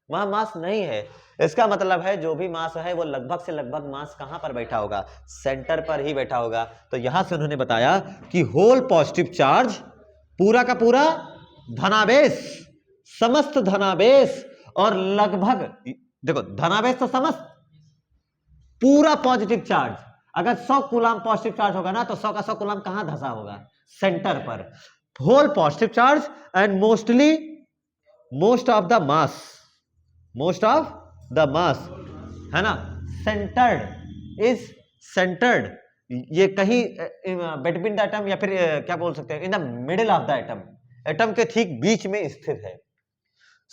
वहां मास नहीं है। इसका मतलब है जो भी मास है वो लगभग से लगभग मास कहां पर बैठा होगा? सेंटर पर ही बैठा होगा। तो यहां से उन्होंने बताया कि होल पॉजिटिव चार्ज, पूरा का पूरा धनावेश, समस्त धनावेश और लगभग, देखो धनावेश तो समस्त, पूरा पॉजिटिव चार्ज, अगर 100 कूलम पॉजिटिव चार्ज होगा ना तो 100 का 100 कूलम कहां धंसा होगा? सेंटर पर। Whole positive charge and most of the mass, most of the mass, है ना, सेंटर्ड, इज सेंटर्ड, ये कहीं बिटवीन द एटम, या फिर क्या बोल सकते हैं, in the middle of the atom, atom के ठीक बीच में स्थित है।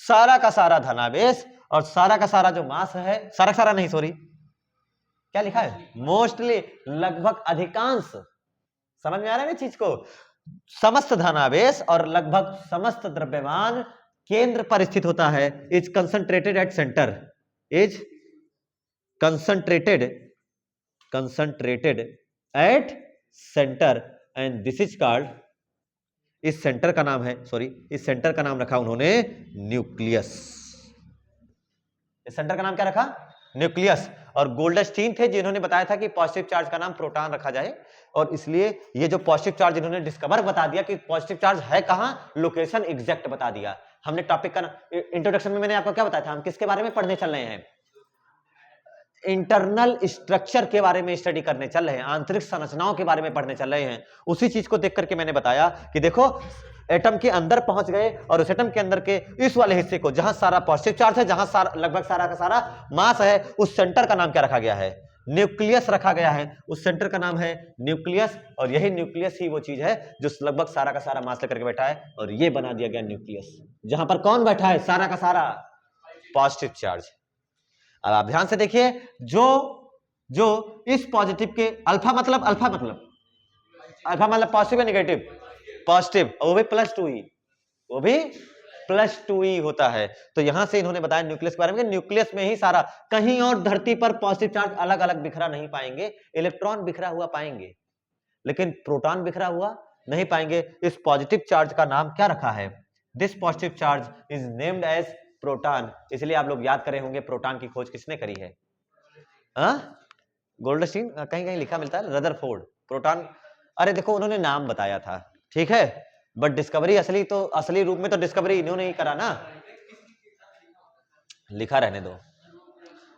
सारा का सारा धनावेश और सारा का सारा जो मास है, सारा का सारा नहीं, सॉरी, क्या लिखा है? मोस्टली, लगभग, अधिकांश। समझ में आ रहा है ना चीज को? समस्त धनावेश और लगभग समस्त द्रव्यमान केंद्र पर स्थित होता है। Is concentrated at centre, is concentrated at centre and this is called, इस सेंटर का नाम है, सॉरी, इस सेंटर का नाम रखा उन्होंने न्यूक्लियस। इस सेंटर का नाम क्या रखा? न्यूक्लियस। और गोल्डस्टीन थे जिन्होंने बताया था कि पॉजिटिव चार्ज का नाम प्रोटॉन रखा जाए, और इसलिए ये जो पॉजिटिव चार्ज इन्होंने डिस्कवर बता दिया कि पॉजिटिव चार्ज है कहां, लोकेशन एग्जैक्ट बता दिया। हमने टॉपिक का इंट्रोडक्शन में मैंने आपको क्या बताया था? हम किसके बारे में पढ़ने चल रहे हैं? इंटरनल स्ट्रक्चर के बारे में स्टडी करने चल रहे हैं, आंतरिक संरचनाओं के बारे में पढ़ने चल रहे हैं। उसी चीज को देख करके मैंने बताया कि देखो एटम के अंदर पहुंच गए, और उस एटम के अंदर के इस वाले हिस्से को जहां सारा पॉजिटिव चार्ज है, जहां लगभग सारा का सारा मास है, उस सेंटर का नाम क्या रखा गया है? न्यूक्लियस रखा गया है। उस सेंटर का नाम है न्यूक्लियस, और यही न्यूक्लियस ही वो चीज है जो लगभग सारा का सारा मास लेकर के बैठा है, और ये बना दिया गया न्यूक्लियस, जहां पर कौन बैठा है? सारा का सारा पॉजिटिव चार्ज। अब आप ध्यान से देखिए, जो इस पॉजिटिव के अल्फा मतलब पॉजिटिव या नेगेटिव? पॉजिटिव, और वो भी +2 ही, वो भी +2 ही होता है। तो यहां से इन्होंने बताया न्यूक्लियस के बारे में, न्यूक्लियस में ही सारा, कहीं और धरती पर पॉजिटिव चार्ज अलग अलग बिखरा नहीं पाएंगे। इलेक्ट्रॉन बिखरा हुआ पाएंगे, लेकिन प्रोटॉन बिखरा हुआ नहीं पाएंगे। इस पॉजिटिव चार्ज का नाम क्या रखा है? This positive charge is named as proton. इसलिए आप लोग याद करे होंगे प्रोटॉन की खोज किसने करी है? गोल्डस्टीन, कहीं कहीं लिखा मिलता है रदरफोर्ड। प्रोटॉन, अरे देखो उन्होंने नाम बताया था, ठीक है, बट डिस्कवरी असली रूप में तो डिस्कवरी इन्होंने ही करा ना। लिखा रहने दो,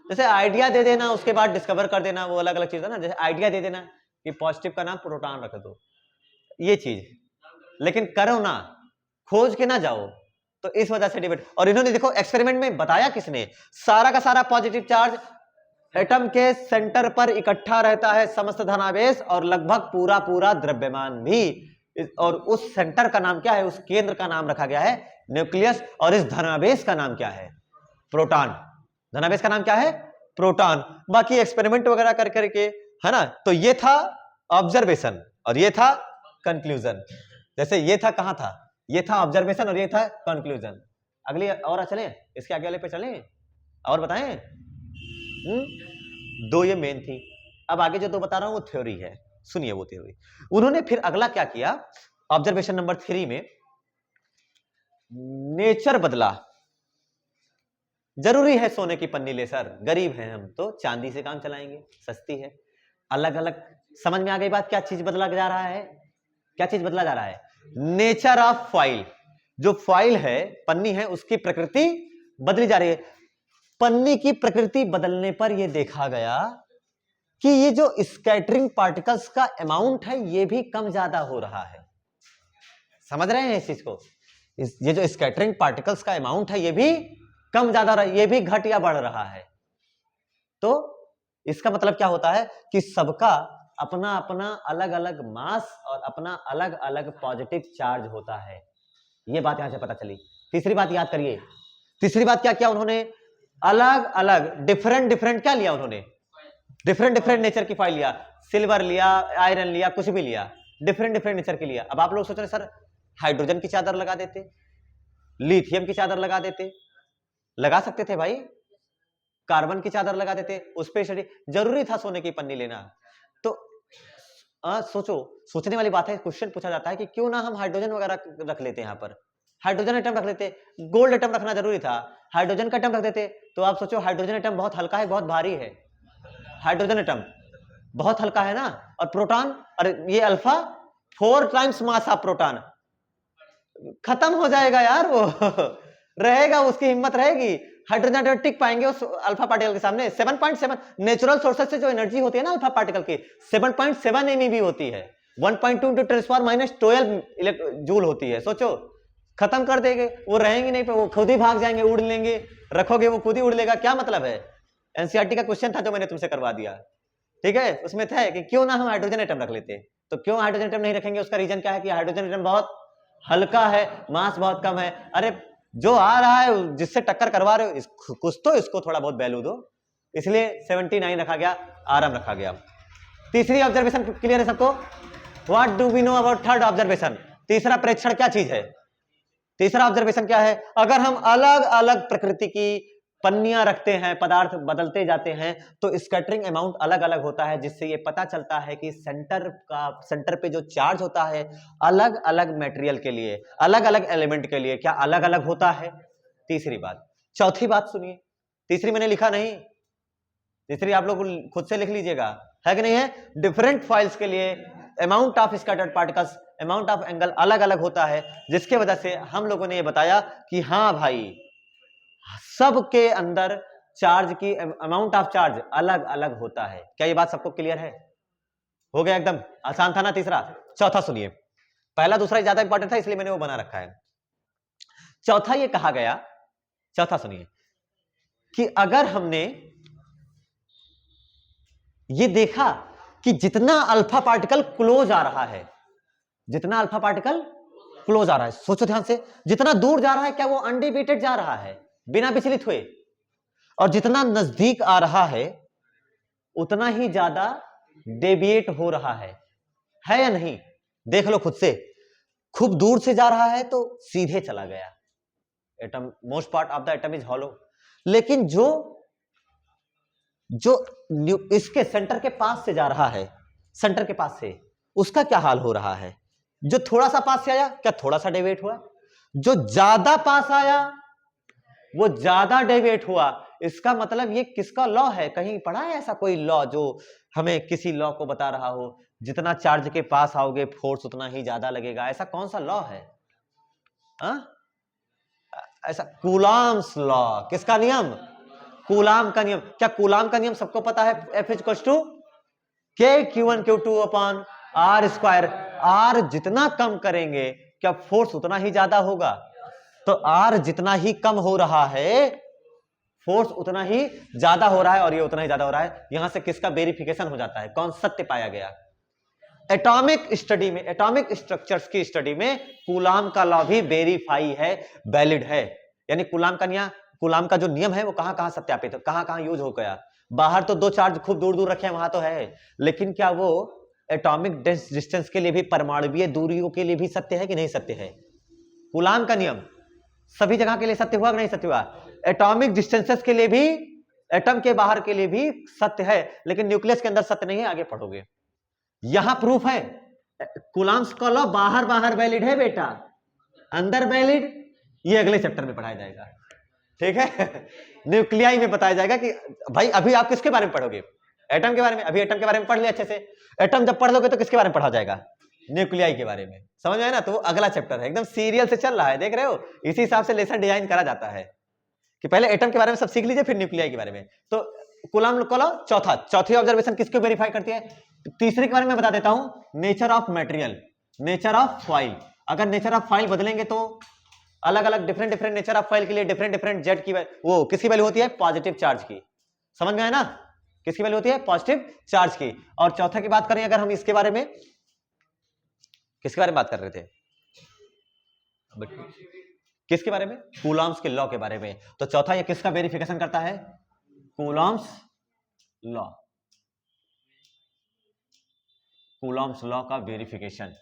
जैसे आइडिया दे देना उसके बाद डिस्कवर कर देना, वो अलग अलग चीज है ना। जैसे आइडिया दे देना कि पॉजिटिव का नाम प्रोटॉन रख दो, ये चीज, लेकिन करो ना, खोज के ना जाओ। तो इस वजह से डिबेट। और इन्होंने देखो एक्सपेरिमेंट में बताया किसने? सारा का सारा पॉजिटिव चार्ज एटम के सेंटर पर इकट्ठा रहता है, समस्त धनावेश और लगभग पूरा पूरा द्रव्यमान भी। और उस सेंटर का नाम क्या है? उस केंद्र का नाम रखा गया है न्यूक्लियस, और इस धनावेश का नाम क्या है? प्रोटॉन। धनावेश का नाम क्या है? प्रोटॉन। बाकी एक्सपेरिमेंट वगैरह कर करके, है ना। तो ये था ऑब्जर्वेशन और ये था कंक्लूजन। जैसे ये था, कहां था? ये था ऑब्जर्वेशन और ये था कंक्लूजन। अगली और चले, इसके आगे वाले पे चले और बताएं। दो ये मेन थी। अब आगे जो दो बता रहा हूं वो थ्योरी है, सुनिए वो थ्योरी। उन्होंने फिर अगला क्या किया? ऑब्जर्वेशन नंबर 3 में नेचर बदला। जरूरी है सोने की पन्नी ले सर, गरीब हैं हम तो चांदी से काम चलाएंगे, सस्ती है। अलग अलग समझ में आ गई बात? क्या चीज बदला जा रहा है? क्या चीज बदला जा रहा है? Nature of foil. जो फॉइल है, पन्नी है, उसकी प्रकृति बदली जा रही है। पन्नी की प्रकृति बदलने पर यह देखा गया कि ये जो स्कैटरिंग पार्टिकल्स का अमाउंट है ये भी कम ज्यादा हो रहा है। समझ रहे हैं इस चीज को? ये जो स्कैटरिंग पार्टिकल्स का अमाउंट है ये भी कम ज्यादा रहा, ये भी घट या बढ़ रहा है। तो इसका मतलब क्या होता है कि सबका अपना अपना अलग अलग मास और अपना अलग अलग पॉजिटिव चार्ज होता है। ये बात यहां से पता चली। तीसरी बात याद करिए, तीसरी बात क्या किया उन्होंने, अलग अलग डिफरेंट डिफरेंट क्या लिया उन्होंने, डिफरेंट डिफरेंट नेचर की फाइल लिया, सिल्वर लिया, आयरन लिया, कुछ भी लिया, डिफरेंट डिफरेंट नेचर के लिया। अब आप लोग सोच रहे सर हाइड्रोजन की चादर लगा देते, लिथियम की चादर लगा देते, लगा सकते थे भाई, कार्बन की चादर लगा देते, उस पे स्टडी, जरूरी था सोने की पन्नी लेना? तो सोचो, सोचने वाली बात है। क्वेश्चन पूछा जाता है कि क्यों ना हम हाइड्रोजन वगैरह रख लेते, यहां पर हाइड्रोजन एटम रख लेते, गोल्ड एटम रखना जरूरी था, हाइड्रोजन का एटम रख देते। तो आप सोचो हाइड्रोजन एटम बहुत हल्का है, बहुत भारी है, हाइड्रोजन एटम बहुत हल्का है ना, और प्रोटॉन, अरे ये alpha 4 times mass of proton, खत्म हो जाएगा यार वो रहेगा, उसकी हिम्मत रहेगी, हाइड्रोजन एटम टिक पाएंगे उस अल्फा पार्टिकल के सामने? 7.7 नेचुरल सोर्सेस से जो एनर्जी होती है ना अल्फा पार्टिकल की, 7.7 MeV होती है, 1.2 × 10⁻12 जूल होती है। सोचो खत्म कर देंगे, वो रहेंगे नहीं पे, वो खुद ही भाग जाएंगे, उड़ लेंगे, रखोगे वो खुद ही उड़ लेगा, क्या मतलब है? एनसीईआरटी का क्वेश्चन था जो मैंने तुमसे करवा दिया, ठीक है, उसमें था कि क्यों ना हम हाइड्रोजन एटम रख लेते। तो क्यों हाइड्रोजन एटम नहीं रखेंगे, उसका रीजन क्या है कि हाइड्रोजन एटम बहुत हल्का है, मास बहुत कम है। अरे जो आ रहा है जिससे टक्कर करवा रहे हो, कुछ तो इसको थोड़ा बहुत वैल्यू दो, इसलिए 79 रखा गया, आरएम रखा गया। तीसरी ऑब्जर्वेशन क्लियर है सबको? What do we know about third observation? तीसरा प्रेक्षण क्या चीज है? तीसरा ऑब्जर्वेशन क्या है? अगर हम अलग अलग प्रकृति की पन्नियां रखते हैं, पदार्थ बदलते जाते हैं, तो स्कैटरिंग अमाउंट अलग अलग होता है, जिससे ये पता चलता है कि सेंटर पे जो चार्ज होता है अलग अलग मटेरियल के लिए, अलग अलग एलिमेंट के लिए क्या अलग अलग होता है? तीसरी बात। चौथी बात सुनिए, तीसरी मैंने लिखा नहीं, तीसरी आप लोग खुद से लिख लीजिएगा, है कि नहीं है? डिफरेंट फाइल्स के लिए amount of scattered particles, amount of angle अलग अलग होता है, जिसके वजह से हम लोगों ने ये बताया कि हाँ भाई सबके अंदर चार्ज की अमाउंट ऑफ चार्ज अलग अलग होता है। क्या ये बात सबको क्लियर है? हो गया, एकदम आसान था ना तीसरा। चौथा सुनिए, पहला दूसरा ज्यादा इंपॉर्टेंट था इसलिए मैंने वो बना रखा है। चौथा ये कहा गया, चौथा सुनिए, कि अगर हमने ये देखा कि जितना अल्फा पार्टिकल क्लोज आ रहा है, जितना अल्फा पार्टिकल क्लोज आ रहा है, सोचो ध्यान से, जितना दूर जा रहा है क्या वो अनडिविएटेड जा रहा है बिना विचलित हुए, और जितना नजदीक आ रहा है उतना ही ज्यादा डेविएट हो रहा है या नहीं? देख लो खुद से, खूब दूर से जा रहा है तो सीधे चला गया, atom most part of the atom is hollow. लेकिन जो इसके सेंटर के पास से जा रहा है, सेंटर के पास से, उसका क्या हाल हो रहा है? जो थोड़ा सा पास से आया क्या थोड़ा सा डेविएट हुआ, जो ज्यादा पास आया वो ज्यादा डेविएट हुआ। इसका मतलब ये किसका लॉ है? कहीं पढ़ा है ऐसा कोई लॉ जो हमें किसी लॉ को बता रहा हो, जितना चार्ज के पास आओगे फोर्स उतना ही ज्यादा लगेगा? ऐसा कौन सा लॉ है? ऐसा कूलाम्स लॉ, किसका नियम? कूलाम का नियम। क्या कूलाम का नियम सबको पता है? F = K(Q1Q2)/r²। आर जितना कम करेंगे क्या फोर्स उतना ही ज्यादा होगा? तो आर जितना ही कम हो रहा है फोर्स उतना ही ज्यादा हो रहा है, और ये उतना ही ज्यादा हो रहा है। यहां से किसका वेरिफिकेशन हो जाता है, कौन सत्य पाया गया? एटॉमिक स्टडी में, एटॉमिक स्ट्रक्चर्स की स्टडी में कूलाम का लॉ भी वेरीफाई है, वैलिड है। यानी कूलाम का जो नियम है वो कहां कहां सत्यापित है, कहां कहां यूज हो गया। बाहर तो दो चार्ज खूब दूर दूर रखे हैं वहां तो है, लेकिन क्या वो एटॉमिक डिस्टेंस के लिए भी, परमाणुवीय दूरियों के लिए भी सत्य है कि नहीं सत्य है? कूलाम का नियम सभी जगह के लिए सत्य हुआ कि नहीं सत्य हुआ? एटॉमिक डिस्टेंसेस के लिए भी, एटम के बाहर के लिए भी सत्य है, लेकिन न्यूक्लियस के अंदर सत्य नहीं है। आगे पढ़ोगे, यहां प्रूफ है कूलाम्स का लॉ बाहर बाहर वैलिड है बेटा, अंदर वैलिड ये अगले चैप्टर में पढ़ाया जाएगा, ठीक है? न्यूक्लियाई में बताया जाएगा कि भाई अभी आप किसके बारे में पढ़ोगे? एटम के बारे में। अभी एटम के बारे में पढ़ लिया अच्छे से, एटम जब पढ़ लोगे तो किसके बारे में पढ़ा जाएगा? न्यूक्लियाई के बारे में। समझ में आया ना? तो वो अगला चैप्टर है, एकदम सीरियल से चल रहा है, देख रहे हो? इसी हिसाब से लेसन डिजाइन करा जाता है कि पहले एटम के बारे में सब सीख लीजिए, फिर न्यूक्लियाई के बारे में। तो कूलाम का लॉ चौथी ऑब्जर्वेशन किसको वेरीफाई करती है? तीसरे के बारे में बता देता हूं, nature of material, nature of file. अगर नेचर ऑफ फाइल बदलेंगे तो अलग अलग डिफरेंट नेचर ऑफ फाइल के लिए डिफरेंट जेड की वो किसकी वैल्यू होती है? पॉजिटिव चार्ज की। समझ में आया ना? किसकी वैल्यू होती है? पॉजिटिव चार्ज की। और चौथा की बात करें अगर हम इसके बारे में, किसके बारे में बात कर रहे थे? बट किसके बारे में? कूलॉम्स के लॉ के बारे में। तो चौथा ये किसका वेरिफिकेशन करता है? कूलॉम्स लॉ, कूलॉम्स लॉ का वेरिफिकेशन,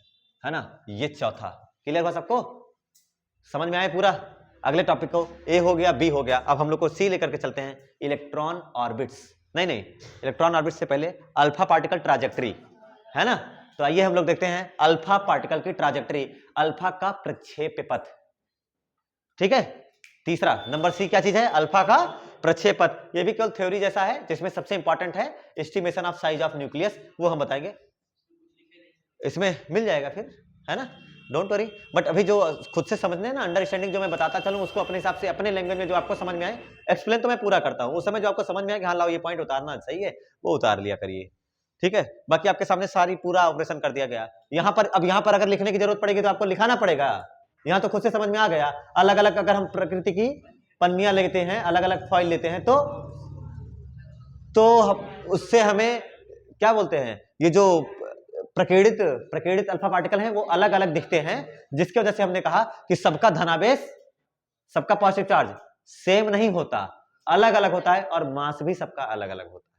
है ना, ये चौथा। क्लियर हुआ सबको? समझ में आया पूरा? अगले टॉपिक को, ए हो गया, बी हो गया, अब हम लोग को सी लेकर के चलते हैं, इलेक्ट्रॉन ऑर्बिट्स। नहीं नहीं, इलेक्ट्रॉन ऑर्बिट से पहले अल्फा पार्टिकल ट्राजेक्टरी, है ना। तो आइए हम लोग देखते हैं अल्फा पार्टिकल की ट्राजेक्टरी, अल्फा का प्रक्षेप्य पथ। ठीक है, तीसरा नंबर सी क्या चीज है? अल्फा का प्रक्षेप्य पथ। ये भी केवल थ्योरी जैसा है, जिसमें सबसे इंपॉर्टेंट है estimation of size of nucleus, वो हम बताएंगे, इसमें मिल जाएगा फिर, है ना, डोंट वरी। बट अभी जो खुद से समझने ना, अंडरस्टैंडिंग जो मैं बताता चलूं, उसको अपने हिसाब से, अपने लैंग्वेज में जो आपको समझ में आए, एक्सप्लेन तो मैं पूरा करता हूं, उस समय जो आपको समझ में आए कि हाँ लाओ ये पॉइंट उतारना सही है, वो उतार लिया करिए। ठीक है, बाकी आपके सामने सारी पूरा ऑपरेशन कर दिया गया। यहाँ पर, अब यहाँ पर अगर लिखने की जरूरत पड़ेगी तो आपको लिखाना पड़ेगा, यहाँ तो खुद से समझ में आ गया। अलग अलग अगर हम प्रकृति की पन्नियां लेते हैं, अलग अलग फॉइल लेते हैं, तो उससे हमें क्या बोलते हैं, ये जो प्रकीर्णित अल्फा पार्टिकल हैं वो अलग अलग दिखते हैं, जिसकी वजह से हमने कहा कि सबका धनावेश, सबका पॉजिटिव चार्ज सेम नहीं होता, अलग अलग होता है, और मास भी सबका अलग अलग होता है।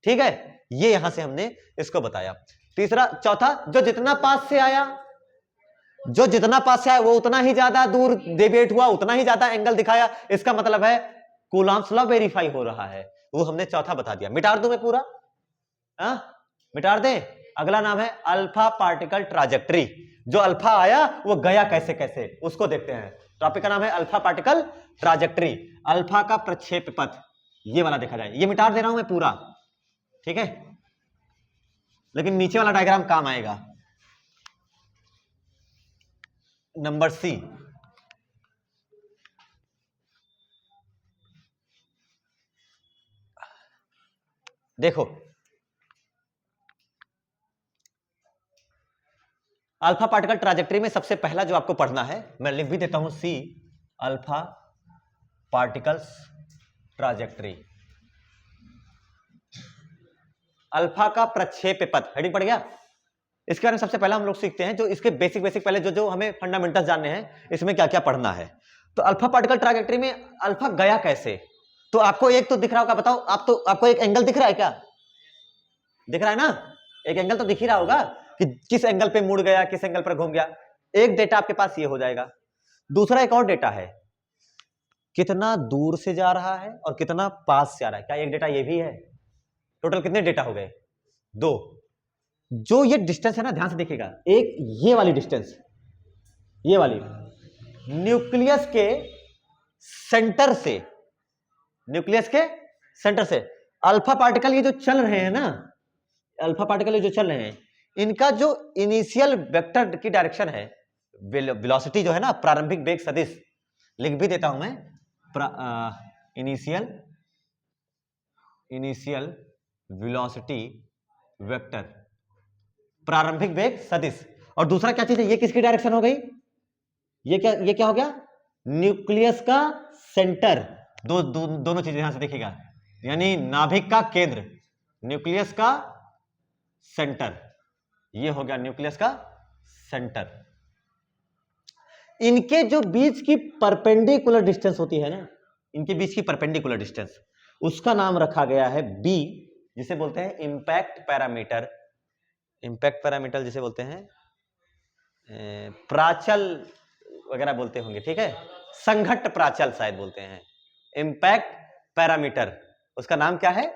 ठीक है, ये यहां से हमने इसको बताया। तीसरा, चौथा, जो जितना पास से आया, जो जितना पास से आया वो उतना ही ज्यादा दूर डेविएट हुआ, उतना ही ज्यादा एंगल दिखाया, इसका मतलब है कूलॉम्स लॉ वेरीफाई हो रहा है, वो हमने चौथा बता दिया। मिटार दूं मैं पूरा? मिटार दें? अगला नाम है अल्फा पार्टिकल ट्राजेक्टरी। जो अल्फा आया वो गया कैसे कैसे, उसको देखते हैं। टॉपिक का नाम है अल्फा पार्टिकल ट्राजेक्टरी, अल्फा का प्रक्षेप्य पथ, ये वाला देखा जाए। ये मिटार दे रहा हूं मैं पूरा, ठीक है, लेकिन नीचे वाला डायग्राम काम आएगा। नंबर सी, देखो अल्फा पार्टिकल ट्राजेक्टरी में सबसे पहला जो आपको पढ़ना है, मैं लिख भी देता हूं, see alpha particles trajectory, alpha का प्रक्षेप्य पथ, हेडिंग पड़ गया। इसके बारे में सबसे पहला हम लोग सीखते हैं, जो इसके बेसिक पहले जो हमें फंडामेंटल्स जानने हैं, इसमें क्या क्या पढ़ना है। तो अल्फा पार्टिकल ट्राजेक्टरी में अल्फा गया कैसे, तो आपको एक तो दिख रहा होगा, बताओ आप, तो आपको एक एंगल दिख रहा है क्या? दिख रहा है ना, एक एंगल तो दिख ही रहा होगा कि किस एंगल पे मुड़ गया, किस एंगल पर घूम गया। एक डेटा आपके पास ये हो जाएगा। दूसरा एक और डेटा है, कितना दूर से जा रहा है और कितना पास से आ रहा है, क्या एक डेटा ये भी है? टोटल कितने डेटा हो गए? 2। जो ये डिस्टेंस है ना, ध्यान से देखिएगा, एक ये वाली डिस्टेंस, ये वाली न्यूक्लियस के सेंटर से, न्यूक्लियस के सेंटर से अल्फा पार्टिकल ये जो चल रहे हैं ना, अल्फा पार्टिकल जो चल रहे हैं, इनका जो इनिशियल वेक्टर की डायरेक्शन है, वेलोसिटी जो है ना, प्रारंभिक वेग सदिश, लिख भी देता हूं मैं, इनिशियल वेलोसिटी वेक्टर, प्रारंभिक वेग सदिश। और दूसरा क्या चीज है, ये किसकी डायरेक्शन हो गई? ये क्या हो गया? न्यूक्लियस का सेंटर। दोनों चीजें यहां से देखिएगा, यानी नाभिक का केंद्र, न्यूक्लियस का सेंटर, ये हो गया न्यूक्लियस का सेंटर। इनके जो बीच की परपेंडिकुलर डिस्टेंस होती है ना, इनके बीच की परपेंडिकुलर डिस्टेंस, उसका नाम रखा गया है बी, जिसे बोलते हैं इंपैक्ट पैरामीटर। इंपैक्ट पैरामीटर जिसे बोलते हैं प्राचल वगैरह बोलते होंगे, ठीक है, संघट्ट प्राचल शायद बोलते हैं। इंपैक्ट पैरामीटर, उसका नाम क्या है?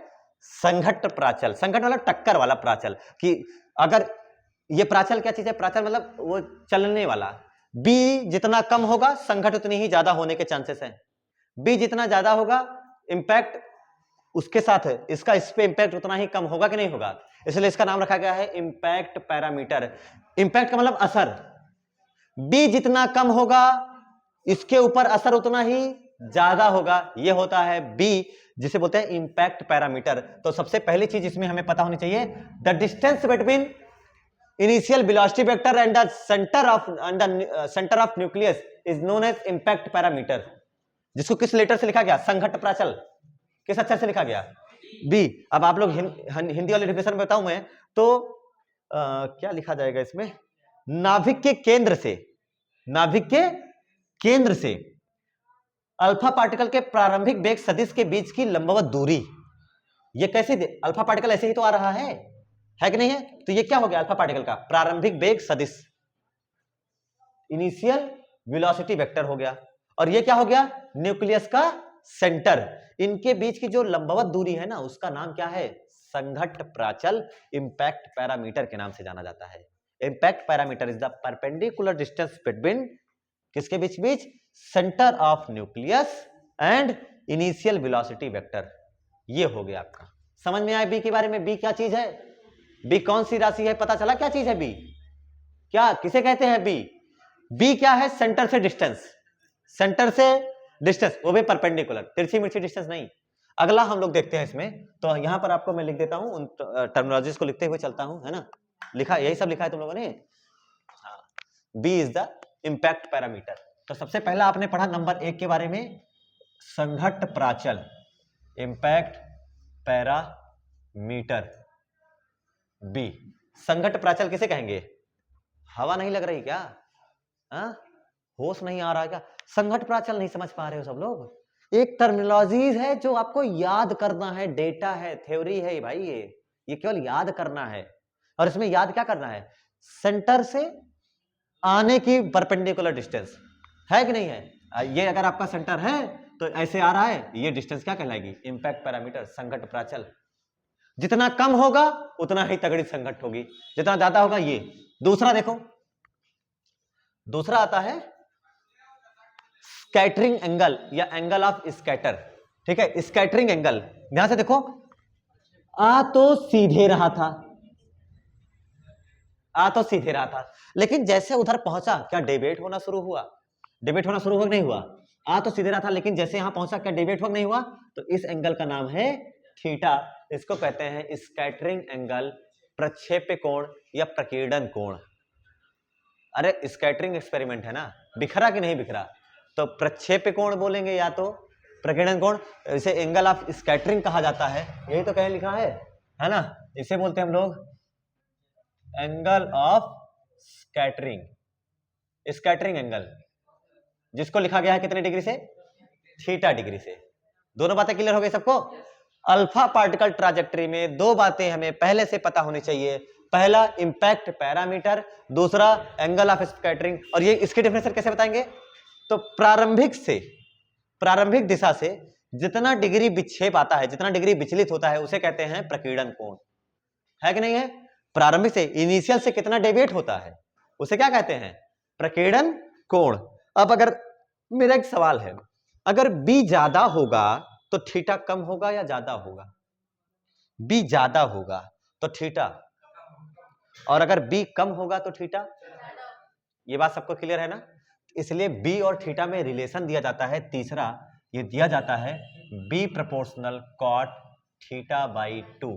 संघट्ट प्राचल। संघट्ट मतलब टक्कर वाला प्राचल, कि अगर ये प्राचल क्या चीज है? प्राचल मतलब वो चलने वाला। बी जितना कम होगा, संघट्ट उतनी ही ज्यादा होने के चांसेस हैं। बी जितना ज्यादा होगा, इंपैक्ट उसके साथ है, इसका इस पे इंपैक्ट उतना ही कम होगा कि नहीं होगा, इसलिए इसका नाम रखा गया है इंपैक्ट पैरामीटर। इंपैक्ट का मतलब असर, बी जितना कम होगा, इसके ऊपर असर उतना ही ज्यादा होगा, यह होता है बी, जिसे बोलते हैं इंपैक्ट पैरामीटर। तो सबसे पहली चीज इसमें हमें पता होनी चाहिए, the distance between initial velocity vector and the center of nucleus is known as impact parameter, जिसको किस लेटर से लिखा गया? संघट्ट प्राचल। किस अक्षर से लिखा गया? बी। अब आप लोग हिंदी वाले डिफिनेशन में बताऊं मैं तो क्या लिखा जाएगा इसमें? नाभिक के केंद्र से, नाभिक के केंद्र से अल्फा पार्टिकल के प्रारंभिक वेग सदिश के बीच की लंबवत दूरी, ये कैसे अल्फा पार्टिकल ऐसे ही तो आ रहा है कि नहीं है? तो ये क्या हो गया अल्फा पार्टिकल का प्रारंभिक वेग सदिश, इनिशियल वेलोसिटी वेक्टर हो गया। और ये क्या हो गया न्यूक्लियस का सेंटर। इनके बीच की जो लंबवत दूरी है ना उसका नाम क्या है? संघट्ट प्राचल, इंपैक्ट पैरामीटर के नाम से जाना जाता है। Impact parameter is the perpendicular distance between किसके बीच बीच? Centre of nucleus and initial velocity vector. ये हो गया आपका। समझ में आया बी के बारे में? बी क्या चीज है? बी कौन सी राशि है? पता चला क्या चीज है बी? क्या किसे कहते हैं बी? बी क्या है? सेंटर से डिस्टेंस, सेंटर से डिस्टेंस, वो भी परपेंडिकुलर, तिरछी मिर्ची डिस्टेंस नहीं। अगला हम लोग देखते हैं इसमें, तो यहां पर आपको मैं लिख देता हूं, उन टर्मिनोलॉजीज को लिखते हुए चलता हूं, है ना? लिखा, यही सब लिखा है तुम लोगों ने। B is the impact parameter. तो सबसे पहला आपने पढ़ा नंबर 1 के बारे में, संघट्ट प्राचल, इंपैक्ट पैरामीटर बी। संघट्ट प्राचल किसे कहेंगे? हवा नहीं लग रही क्या? होश नहीं आ रहा क्या? संघट्ट प्राचल नहीं समझ पा रहे हो सब लोग? एक टर्मिनोलॉजीज है जो आपको याद करना है, डेटा है, थ्योरी है भाई, ये केवल याद करना है। और इसमें याद क्या करना है? सेंटर से आने की परपेंडिकुलर डिस्टेंस है कि नहीं है? ये अगर आपका सेंटर है तो ऐसे आ रहा है, ये डिस्टेंस क्या कहलाएगी? इंपैक्ट पैरामीटर, संघट्ट प्राचल। जितना कम होगा उतना ही तगड़ी संघट्ट होगी, जितना ज्यादा होगा ये। दूसरा देखो, दूसरा आता है स्कैटरिंग एंगल या एंगल ऑफ स्कैटर। ठीक है, स्कैटरिंग एंगल, ध्यान से देखो, आ तो सीधे रहा था, आ तो सीधे रहा था, लेकिन जैसे उधर पहुंचा क्या डेविएट होना शुरू हुआ? डेविएट होना शुरू हुआ नहीं हुआ? आ तो सीधे रहा था, लेकिन जैसे यहां पहुंचा क्या डेविएट हुआ नहीं हुआ? तो इस एंगल का नाम है थीटा। इसको कहते हैं स्कैटरिंग एंगल, प्रक्षेप्य कोण या प्रकीर्णन कोण। अरे स्कैटरिंग एक्सपेरिमेंट है ना, बिखरा कि नहीं बिखरा? तो प्रक्षेप्य कोण बोलेंगे या तो प्रकीर्णन कोण। इसे एंगल ऑफ स्कैटरिंग कहा जाता है, यही तो कहीं लिखा है ना? इसे बोलते हैं हम लोग angle of scattering, scattering angle, जिसको लिखा गया है कितने डिग्री से? थीटा डिग्री से। दोनों बातें क्लियर हो गई सबको? अल्फा पार्टिकल ट्राजेक्टरी में दो बातें हमें पहले से पता होनी चाहिए, पहला इंपैक्ट पैरामीटर, दूसरा एंगल ऑफ स्कैटरिंग। और ये इसकी डेफिनेशन कैसे बताएंगे? तो प्रारंभिक दिशा से जितना डिग्री विक्षेप आता है, जितना डिग्री विचलित होता है, उसे कहते हैं प्रकीर्णन कोण, है कि नहीं है? प्रारंभिक से, इनिशियल से कितना डेविएट होता है उसे क्या कहते हैं? प्रकीर्णन कोण। अब अगर मेरा एक सवाल है, अगर बी ज्यादा होगा तो थीटा कम होगा या ज्यादा होगा? बी ज्यादा होगा तो थीटा, और अगर बी कम होगा तो थीटा। ये बात सबको क्लियर है ना? इसलिए बी और थीटा में रिलेशन दिया जाता है तीसरा, ये दिया जाता है B proportional cot theta by 2।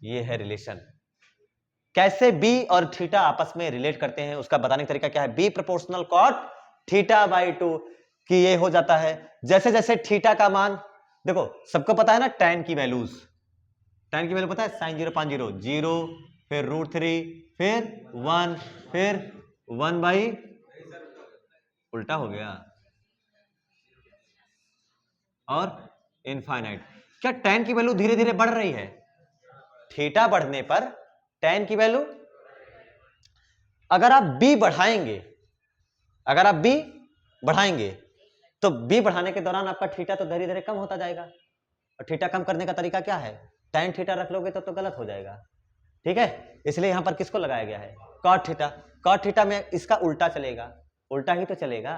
ये है रिलेशन। कैसे बी और थीटा आपस में रिलेट करते हैं उसका बताने का तरीका क्या है? B proportional cot theta by 2 कि ये हो जाता है जैसे जैसे थीटा का मान, देखो सबको पता है ना टैन की वैल्यूज, टैन की वैल्यू पता है? साइन 0.0, 0, फिर √3, फिर 1, फिर 1 बाई, उल्टा हो गया, और इनफाइनाइट। क्या टैन की वैल्यू धीरे धीरे बढ़ रही है? थीटा बढ़ने पर टैन की वैल्यू, अगर आप बी बढ़ाएंगे, अगर आप बी बढ़ाएंगे तो बी बढ़ाने के दौरान आपका थीटा तो धीरे धीरे कम होता जाएगा। और थीटा कम करने का तरीका क्या है? टैन थीटा रख लोगे तो गलत हो जाएगा, ठीक है? इसलिए यहां पर किसको लगाया गया है? Cot theta. कॉट थीटा में इसका उल्टा चलेगा, उल्टा ही तो चलेगा,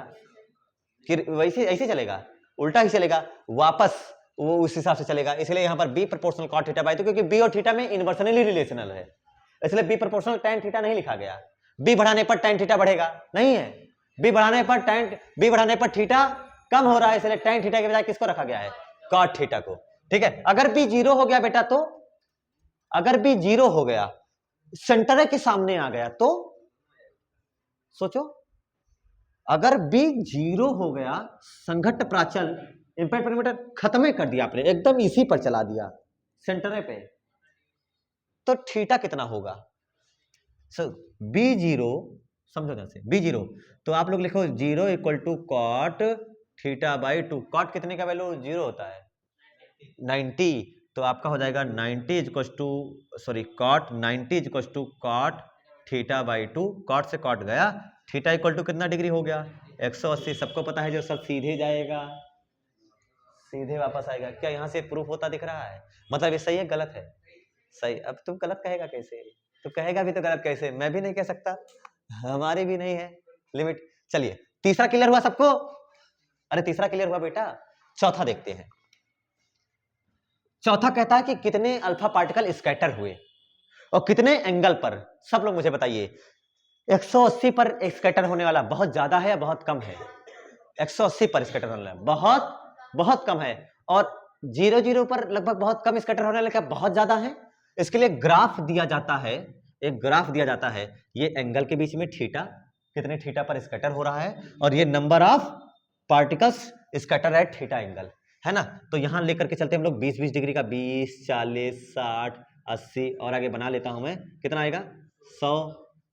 कि वैसे ऐसे चलेगा, उल्टा ही चलेगा, वापस वो उस हिसाब से चलेगा। इसलिए यहां पर B proportional cot theta by 2, क्योंकि बी और थीटा में इनवर्सनली रिलेशनल है, इसलिए बी प्रोपोर्शनल टैन थीटा नहीं लिखा गया। बी बढ़ाने पर टैन थीटा बढ़ेगा नहीं है, बी बढ़ाने पर थीटा कम हो रहा है, इसलिए टैन थीटा के बजाय किसको रखा गया है? कॉट थीटा को, ठीक है? अगर बी 0 हो गया बेटा, तो अगर बी 0 हो गया, सेंटर के सामने आ गया, तो सोचो, अगर बी 0 हो गया, संघट्ट प्राचल, इंपैक्ट पैरामीटर खत्म कर दिया आपने, एकदम इसी पर चला दिया सेंटर पे, तो थीटा कितना होगा? बी 0 समझो ध्यान से, बी जीरो, तो आप लोग लिखो 0 equal to cot theta by 2। Cot कितने का वैल्यू 0 होता है 90, तो आपका हो जाएगा 90 equal to sorry cot 90 equal to cot theta by 2। Cot से कॉट गया, थीटा इक्वल टू कितना डिग्री हो गया 180। सबको पता है जो सब सीधे जाएगा, सीधे वापस आएगा। क्या यहाँ से प्रूफ होता दिख रहा है? मतलब ये सही है गलत है? सही। अब तुम गलत कहेगा कैसे? तो कहेगा भी तो गलत कैसे? मैं भी नहीं कह सकता, हमारी भी नहीं है लिमिट। चलिए तीसरा क्लियर हुआ सबको? अरे तीसरा क्लियर हुआ बेटा। चौथा देखते हैं। चौथा कहता है कि कितने अल्फा पार्टिकल स्कैटर हुए और कितने एंगल पर। सब लोग मुझे बताइए 180 पर स्कैटर होने वाला बहुत ज्यादा है या बहुत कम है? 180 पर स्कैटर होने वाला बहुत बहुत कम है, और 00 पर लगभग बहुत कम स्कैटर होने वाला क्या बहुत ज्यादा है? इसके लिए ग्राफ दिया जाता है, एक ग्राफ दिया जाता है। ये एंगल के बीच में थीटा, कितने थीटा पर स्कैटर हो रहा है, और ये number of particles scatter at theta angle, है ना। तो यहां लेकर के चलते हम लोग 20-20 डिग्री का, 20, 40, 60, 80 और आगे बना लेता हूं मैं। कितना आएगा 100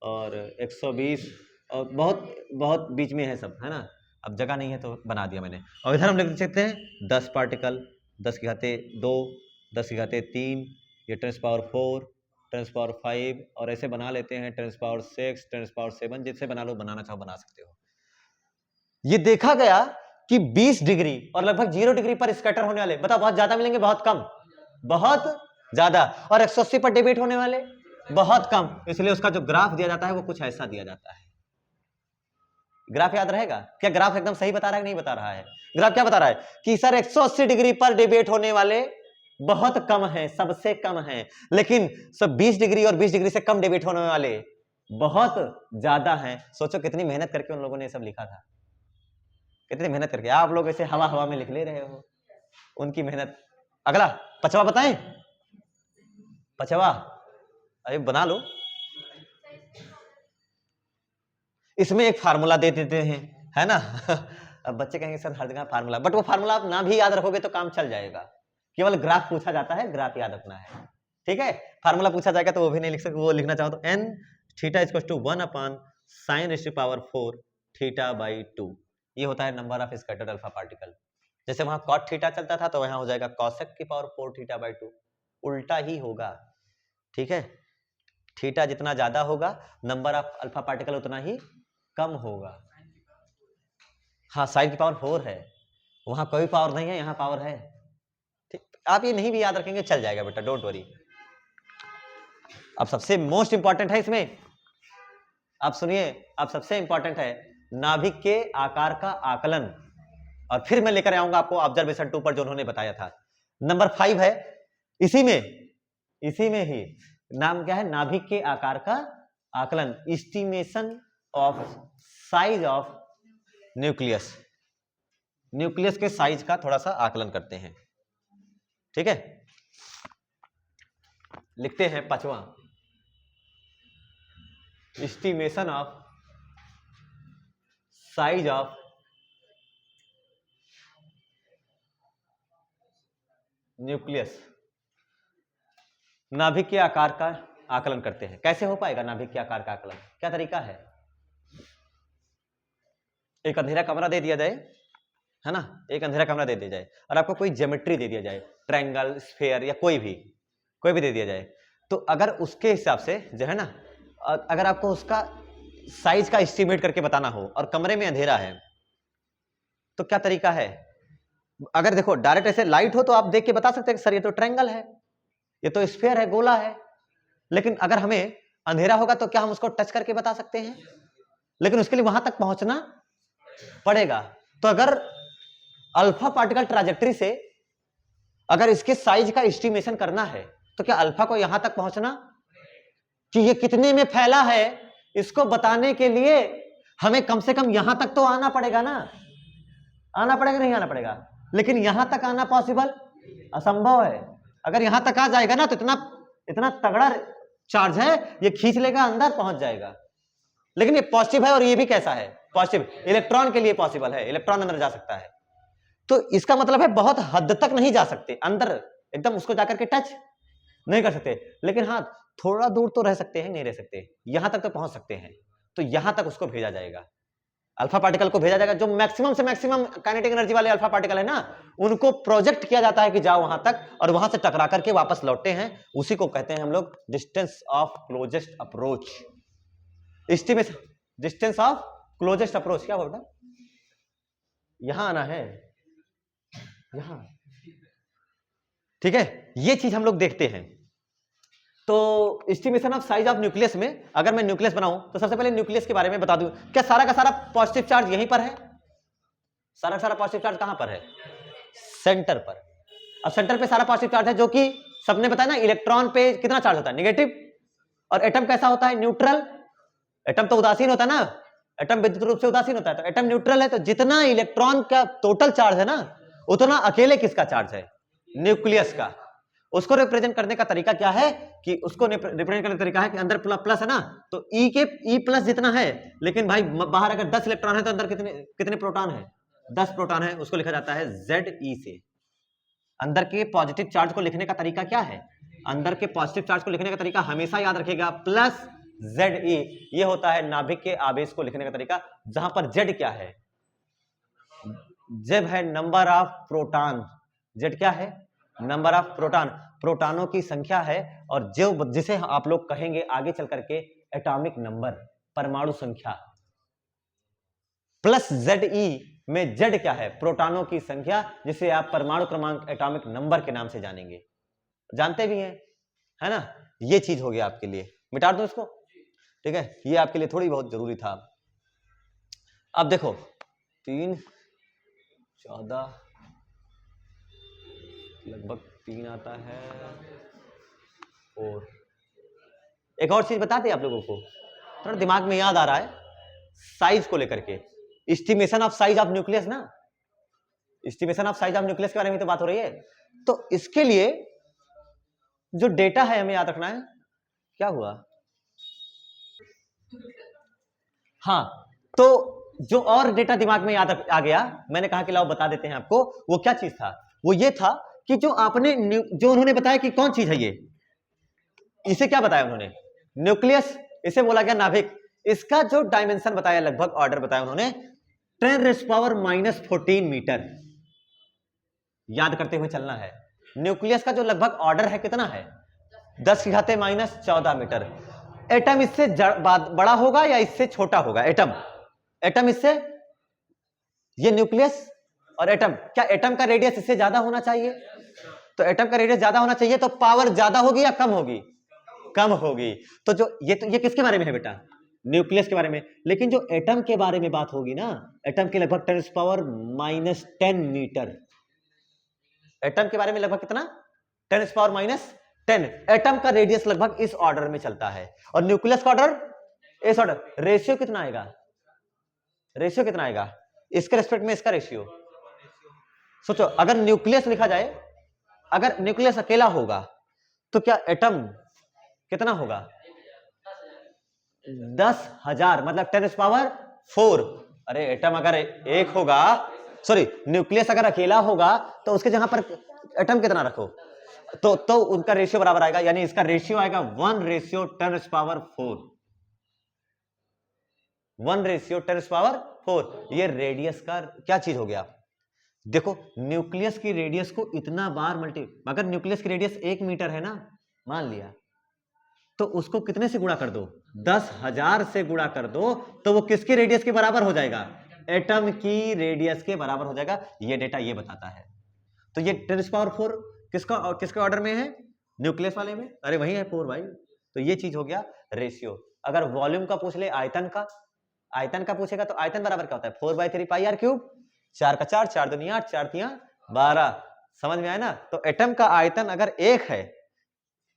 और 120 और बहुत बहुत बीच में है सब, है ना। अब जगह नहीं है तो बना दिया मैंने। और इधर हम लिख सकते हैं 10 पार्टिकल, 10 की घाते 2, 10 की घाते 3, ये 10 पावर 4, 10 पावर 5 और ऐसे बना लेते हैं 10 पावर 6, 10 पावर 7, जिससे बना लो, बनाना चाहो बना सकते हो। ये देखा गया कि 20 डिग्री और लगभग 0 डिग्री पर स्कैटर होने वाले, बताओ बहुत ज्यादा मिलेंगे बहुत कम? बहुत ज्यादा। और 180 पर डिबेट होने वाले बहुत कम। इसलिए उसका जो ग्राफ दिया जाता है वो कुछ ऐसा दिया जाता है। ग्राफ याद रहेगा? क्या ग्राफ एकदम सही बता रहा है कि नहीं बता रहा है? ग्राफ क्या बता रहा है कि सर 180 डिग्री पर डिबेट होने वाले बहुत कम है, सबसे कम है, लेकिन सब 20 डिग्री और 20 डिग्री से कम डिबेट होने वाले बहुत ज्यादा हैं। सोचो कितनी मेहनत करके उन लोगों ने सब लिखा था, कितनी मेहनत करके। आप लोग ऐसे हवा हवा में लिख ले रहे हो, उनकी मेहनत। अगला पचवा बताएं, पचवा अरे बना लो। इसमें एक फार्मूला दे देते हैं, है ना। अब बच्चे कहेंगे सर हर जगह फार्मूला, बट वो फार्मूला आप ना भी याद रखोगे तो काम चल जाएगा। केवल ग्राफ पूछा जाता है, ग्राफ याद रखना है, ठीक है। फार्मूला पूछा जाएगा तो वो भी नहीं लिख सकते, वो लिखना चाहो तो n theta equal to 1 upon sine raise to power 4 theta by 2। ये होता है number of scattered alpha particle. जैसे वहां कॉट थीटा चलता था तो वहां हो जाएगा कॉसेक की पावर 4 थीटा बाई 2, उल्टा ही होगा, ठीक है। थीटा जितना ज्यादा होगा नंबर ऑफ अल्फा पार्टिकल उतना ही कम होगा। हाँ साइन की पावर 4 है, वहां कोई पावर नहीं है, यहाँ पावर है, ठीक। आप ये नहीं भी याद रखेंगे चल जाएगा बेटा, डोंट वरी। अब सबसे मोस्ट इंपॉर्टेंट है इसमें, आप सुनिए, अब सबसे इंपॉर्टेंट है नाभिक के आकार का आकलन। और फिर मैं लेकर आऊंगा आपको ऑब्जर्वेशन 2 पर जो उन्होंने बताया था। नंबर 5 है, इसी में ही नाम क्या है, नाभिक के आकार का आकलन, estimation of size of nucleus. Nucleus के साइज का थोड़ा सा आकलन करते हैं, ठीक है। लिखते हैं पांचवा, estimation of size of nucleus. नाभिक के आकार का आकलन करते हैं। कैसे हो पाएगा नाभिक के आकार का आकलन? क्या तरीका है? एक अंधेरा कमरा दे दिया जाए, है ना, एक अंधेरा कमरा दे दिया जाए और आपको कोई ज्योमेट्री दे दिया जाए, ट्रायंगल, स्फीयर या कोई भी दे दिया जाए, तो अगर उसके हिसाब से जो है ना, अगर आपको उसका साइज का एस्टिमेट करके बताना हो और कमरे में अंधेरा है, तो क्या तरीका है? अगर देखो डायरेक्ट ऐसे लाइट हो तो आप देख के बता सकते हैं कि सर ये तो ट्रायंगल है, ये तो स्फीयर है, गोला है। लेकिन अगर हमें अंधेरा होगा तो क्या हम उसको टच करके बता सकते हैं? लेकिन उसके लिए वहां तक पहुंचना पड़ेगा। तो अगर अल्फा पार्टिकल ट्रैजेक्टरी से अगर इसके साइज का एस्टिमेशन करना है तो क्या अल्फा को यहां तक पहुंचना कि ये कितने में फैला है, इसको बताने के लिए हमें कम से कम यहां तक तो आना पड़ेगा ना, आना पड़ेगा नहीं आना पड़ेगा? लेकिन यहां तक आना पॉसिबल असंभव है। अगर यहां तक आ जाएगा ना तो इतना तगड़ा चार्ज है, ये खींच लेगा, अंदर पहुंच जाएगा। लेकिन ये पॉजिटिव है, और ये भी कैसा है? पॉजिटिव। इलेक्ट्रॉन के लिए पॉसिबल है, इलेक्ट्रॉन अंदर जा सकता है। तो इसका मतलब है बहुत हद तक नहीं जा सकते अंदर, एकदम उसको जाकर के टच नहीं कर सकते, लेकिन हाँ थोड़ा दूर तो रह सकते हैं, नहीं रह सकते, यहां तक तो पहुंच सकते हैं। तो यहां तक उसको भेजा जाएगा, अल्फा पार्टिकल को भेजा जाएगा। जो मैक्सिमम से मैक्सिमम काइनेटिक एनर्जी वाले अल्फा पार्टिकल है ना, उनको प्रोजेक्ट किया जाता है कि जाओ वहां तक, और वहां से टकरा करके वापस लौटते हैं। उसी को कहते हैं हम लोग distance of closest approach, estimation distance of closest approach. क्या बोलता, यहां आना है, यहां, ठीक है। ये चीज हम लोग देखते हैं। तो estimation of size of nucleus में अगर मैं न्यूक्लियस बनाऊं तो सबसे पहले न्यूक्लियस के बारे में बता दूं। क्या सारा का सारा पॉजिटिव चार्ज यहीं पर है? सारा का सारा पॉजिटिव चार्ज कहां पर है? सेंटर पर। अब सेंटर पे सारा पॉजिटिव चार्ज है, जो कि सबने बताया ना, इलेक्ट्रॉन पे कितना चार्ज होता है? नेगेटिव। और एटम कैसा होता है? न्यूट्रल। एटम तो उदासीन होता है ना, एटम विद्युत रूप से उदासीन होता है, तो एटम न्यूट्रल है। तो जितना इलेक्ट्रॉन का टोटल चार्ज है ना, उतना अकेले किसका चार्ज है? न्यूक्लियस का। उसको रिप्रेजेंट करने का तरीका क्या है कि उसको रिप्रेजेंट करने का तरीका है कि अंदर प्लस है ना, तो ई प्लस जितना है, लेकिन भाई बाहर अगर 10 इलेक्ट्रॉन है तो अंदर कितने प्रोटॉन है? 10 प्रोटॉन है। उसको लिखा जाता है Ze से। अंदर के पॉजिटिव चार्ज को लिखने का तरीका क्या है? अंदर के पॉजिटिव चार्ज को लिखने का तरीका हमेशा याद रखिएगा, प्लस Ze। ये होता है नाभिक के आवेश को लिखने का तरीका, जहां पर Z क्या है? Z है नंबर ऑफ प्रोटॉन। Z क्या है? नंबर ऑफ प्रोटॉन, प्रोटॉनों की संख्या है। और जो जिसे आप लोग कहेंगे आगे चल करके एटॉमिक नंबर, परमाणु संख्या। प्लस Ze में Z क्या है? प्रोटॉनों की संख्या, जिसे आप परमाणु क्रमांक, एटॉमिक नंबर के नाम से जानेंगे, जानते भी हैं, है ना। ये चीज हो गया आपके लिए, मिटा दो इसको, ठीक है। ये आपके लिए थोड़ी बहुत जरूरी था। अब देखो 3 14 लगभग 3 आता है। और एक और चीज बता दें आप लोगों को, थोड़ा दिमाग में याद आ रहा है, साइज को लेकर के, estimation of size of nucleus ना, estimation of size of nucleus के बारे में तो बात हो रही है। तो इसके लिए जो डेटा है हमें याद रखना है। क्या हुआ? हाँ, तो जो और डेटा दिमाग में याद आ गया, मैंने कहा कि लाओ बता देते हैं आपको। वो क्या चीज था? वो ये था कि जो उन्होंने बताया कि कौन चीज है ये, इसे क्या बताया उन्होंने? न्यूक्लियस। इसे बोला गया नाभिक। इसका जो डायमेंशन बताया, लगभग ऑर्डर बताया उन्होंने, 10⁻⁻14 मीटर। याद करते हुए चलना है। न्यूक्लियस का जो लगभग ऑर्डर है कितना है? 10⁻14 मीटर। एटम इससे बड़ा होगा या इससे छोटा होगा? एटम इससे, ये न्यूक्लियस और एटम, क्या एटम का रेडियस इससे ज्यादा होना चाहिए? तो एटम का रेडियस ज्यादा होना चाहिए, तो पावर ज्यादा होगी या कम होगी? कम होगी। तो जो ये किसके बारे में है बेटा? न्यूक्लियस के बारे में। लेकिन जो एटम के बारे में बात होगी ना, एटम के लगभग 10⁻⁻10 मीटर। एटम के बारे में लगभग कितना? 10⁻⁻10। एटम का रेडियस लगभग इस ऑर्डर में चलता है, और न्यूक्लियस का ऑर्डर इस ऑर्डर। रेशियो कितना आएगा? रेशियो कितना आएगा इसके रेस्पेक्ट में? इसका रेशियो सोचो, अगर न्यूक्लियस लिखा जाए, अगर न्यूक्लियस अकेला होगा तो क्या एटम कितना होगा? 10,000, मतलब 10⁻4। अरे एटम अगर एक होगा, सॉरी न्यूक्लियस अगर अकेला होगा, तो उसके जहां पर एटम कितना रखो, तो उनका रेशियो बराबर आएगा। यानी इसका रेशियो आएगा 1:10⁻4। 1:10⁻4। ये रेडियस का क्या चीज हो गया? देखो, न्यूक्लियस की रेडियस को इतना बार अगर न्यूक्लियस की रेडियस 1 मीटर है ना, मान लिया, तो उसको कितने से गुणा कर दो? 10,000 से गुणा कर दो, तो वो किसके रेडियस के बराबर हो जाएगा? एटम की रेडियस के बराबर हो जाएगा। ये डेटा ये बताता है। तो ये 10⁻4 किसके ऑर्डर में है? न्यूक्लियस वाले में। अरे वही है 4 भाई। तो ये चीज हो गया रेशियो। अगर वॉल्यूम का पूछ ले, आयतन का पूछेगा, तो आयतन बराबर क्या होता है? 4/3πr³। 4 का 4, 4 दूनी 8, 4 तिया 12। समझ में आया ना। तो एटम का आयतन अगर 1 है,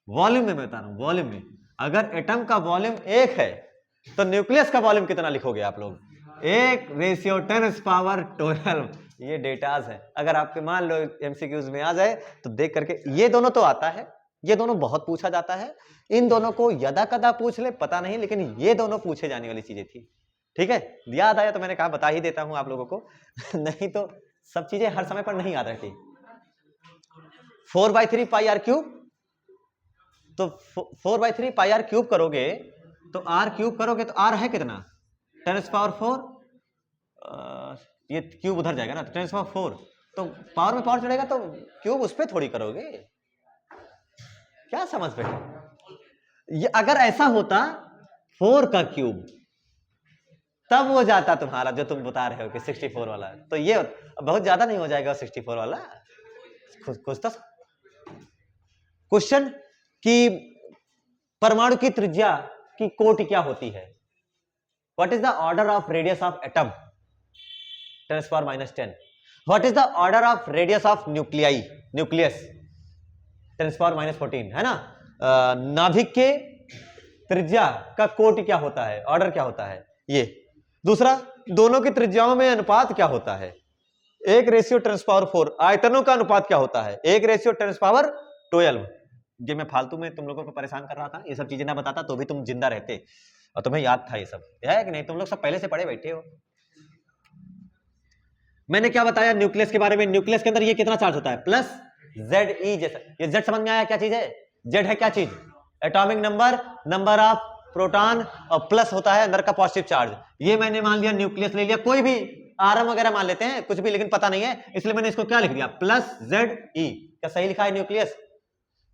वॉल्यूम में मैं बता रहा हूं, वॉल्यूम में अगर एटम का वॉल्यूम 1 है, तो न्यूक्लियस का वॉल्यूम कितना लिखोगे आप लोग? 1:10⁻12। ये डेटाज है। अगर आपके मान लो एमसीक्यूज में आ जाए तो देख करके, ये दोनों तो आता है, ये दोनों बहुत पूछा जाता है। इन दोनों को यदा कदा पूछ ले पता नहीं, लेकिन ये दोनों पूछे जाने वाली चीजें थी। ठीक है, याद आया तो मैंने कहा बता ही देता हूं आप लोगों को। नहीं तो सब चीजें हर समय पर नहीं याद रहती। 4/3πr³, तो 4/3πr³ करोगे तो आर क्यूब करोगे तो आर है कितना 10⁴, ये क्यूब उधर जाएगा ना, तो 10⁴, तो पावर में पावर चढ़ेगा तो क्यूब उस पर थोड़ी करोगे। क्या समझ बैठे? ये अगर ऐसा होता 4 का क्यूब तब वो जाता तुम्हारा जो तुम बता रहे हो कि 64 वाला, तो ये बहुत ज्यादा नहीं हो जाएगा 64 वाला? कुछ तो क्वेश्चन कि परमाणु की त्रिज्या की कोटि क्या होती है? What is the order of radius of atom 10⁻⁻10? What is the order of radius of nucleus 10⁻⁻14, है ना? नाभिक के त्रिज्या का कोटि क्या होता है, ऑर्डर क्या होता है ये। दूसरा, दोनों की त्रिज्याओं में अनुपात क्या होता है? 1:10⁴। आयतनों का अनुपात क्या होता है? 1:10⁻12। ये मैं फालतू में तुम लोगों को परेशान कर रहा था, ये सब चीजें ना बताता तो भी तुम जिंदा रहते और तुम्हें याद था ये सब, है कि नहीं? तुम लोग सब पहले से पढ़े बैठे हो। मैंने क्या बताया न्यूक्लियस के बारे में? न्यूक्लियस के अंदर ये कितना चार्ज होता है? प्लस ZE जैसा। ये Z समझ में आया क्या चीज है? Z है क्या चीज? Atomic number, number of proton, और प्लस होता है अंदर का पॉजिटिव चार्ज। ये मैंने मान लिया न्यूक्लियस ले लिया, कोई भी आरएम वगैरह मान लेते हैं, कुछ भी, लेकिन पता नहीं है इसलिए मैंने इसको क्या लिख दिया? Plus ZE। क्या सही लिखा है? न्यूक्लियस,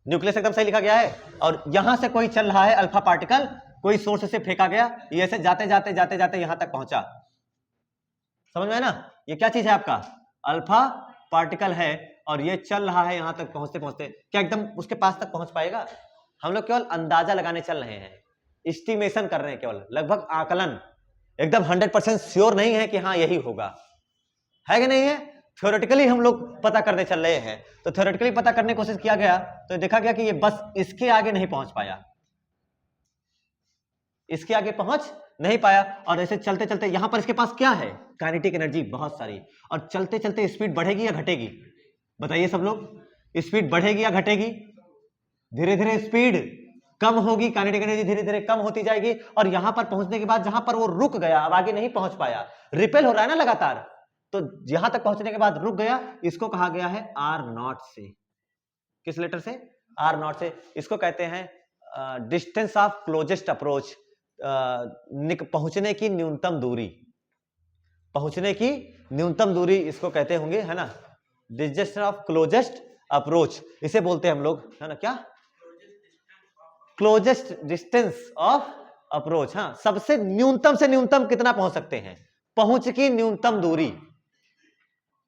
न्यूक्लियस एकदम सही लिखा गया है। और यहां से कोई चल रहा है अल्फा पार्टिकल, कोई सोर्स से फेंका गया, ये ऐसे जाते जाते जाते जाते यहां तक पहुंचा। समझ में है ना? ये क्या चीज है आपका? अल्फा पार्टिकल है, और ये चल रहा है यहां तक पहुंचते पहुंचते। क्या एकदम उसके पास तक पहुंच पाएगा? हम लोग केवल अंदाजा लगाने चल रहे हैं, एस्टिमेशन कर रहे हैं, केवल लगभग आकलन, एकदम 100% श्योर नहीं है कि हाँ यही होगा, है कि नहीं है? थ्योरेटिकली हम लोग पता करने चल रहे हैं। तो थ्योरेटिकली पता करने की कोशिश किया गया तो देखा गया कि ये बस इसके आगे नहीं पहुंच पाया, इसके आगे पहुंच नहीं पाया। और ऐसे चलते चलते यहां पर इसके पास क्या है? काइनेटिक एनर्जी बहुत सारी। और चलते चलते स्पीड बढ़ेगी या घटेगी? बताइए सब लोग, स्पीड बढ़ेगी या घटेगी? धीरे धीरे स्पीड कम होगी, काइनेटिक एनर्जी धीरे धीरे कम होती जाएगी। और यहां पर पहुंचने के बाद जहां पर वो रुक गया, अब आगे नहीं पहुंच पाया, रिपेल हो रहा है ना लगातार, तो यहां तक पहुंचने के बाद रुक गया, इसको कहा गया है R0 से। किस लेटर से? R0 से। इसको कहते हैं डिस्टेंस ऑफ क्लोजेस्ट अप्रोच, पहुंचने की न्यूनतम दूरी, पहुंचने की न्यूनतम दूरी इसको कहते होंगे, है ना? डिस्टेंस ऑफ क्लोजेस्ट अप्रोच इसे बोलते हैं हम लोग, है ना? क्या? Closest distance of approach. हाँ, सबसे न्यूनतम से न्यूनतम कितना पहुंच सकते हैं? पहुंच की न्यूनतम दूरी,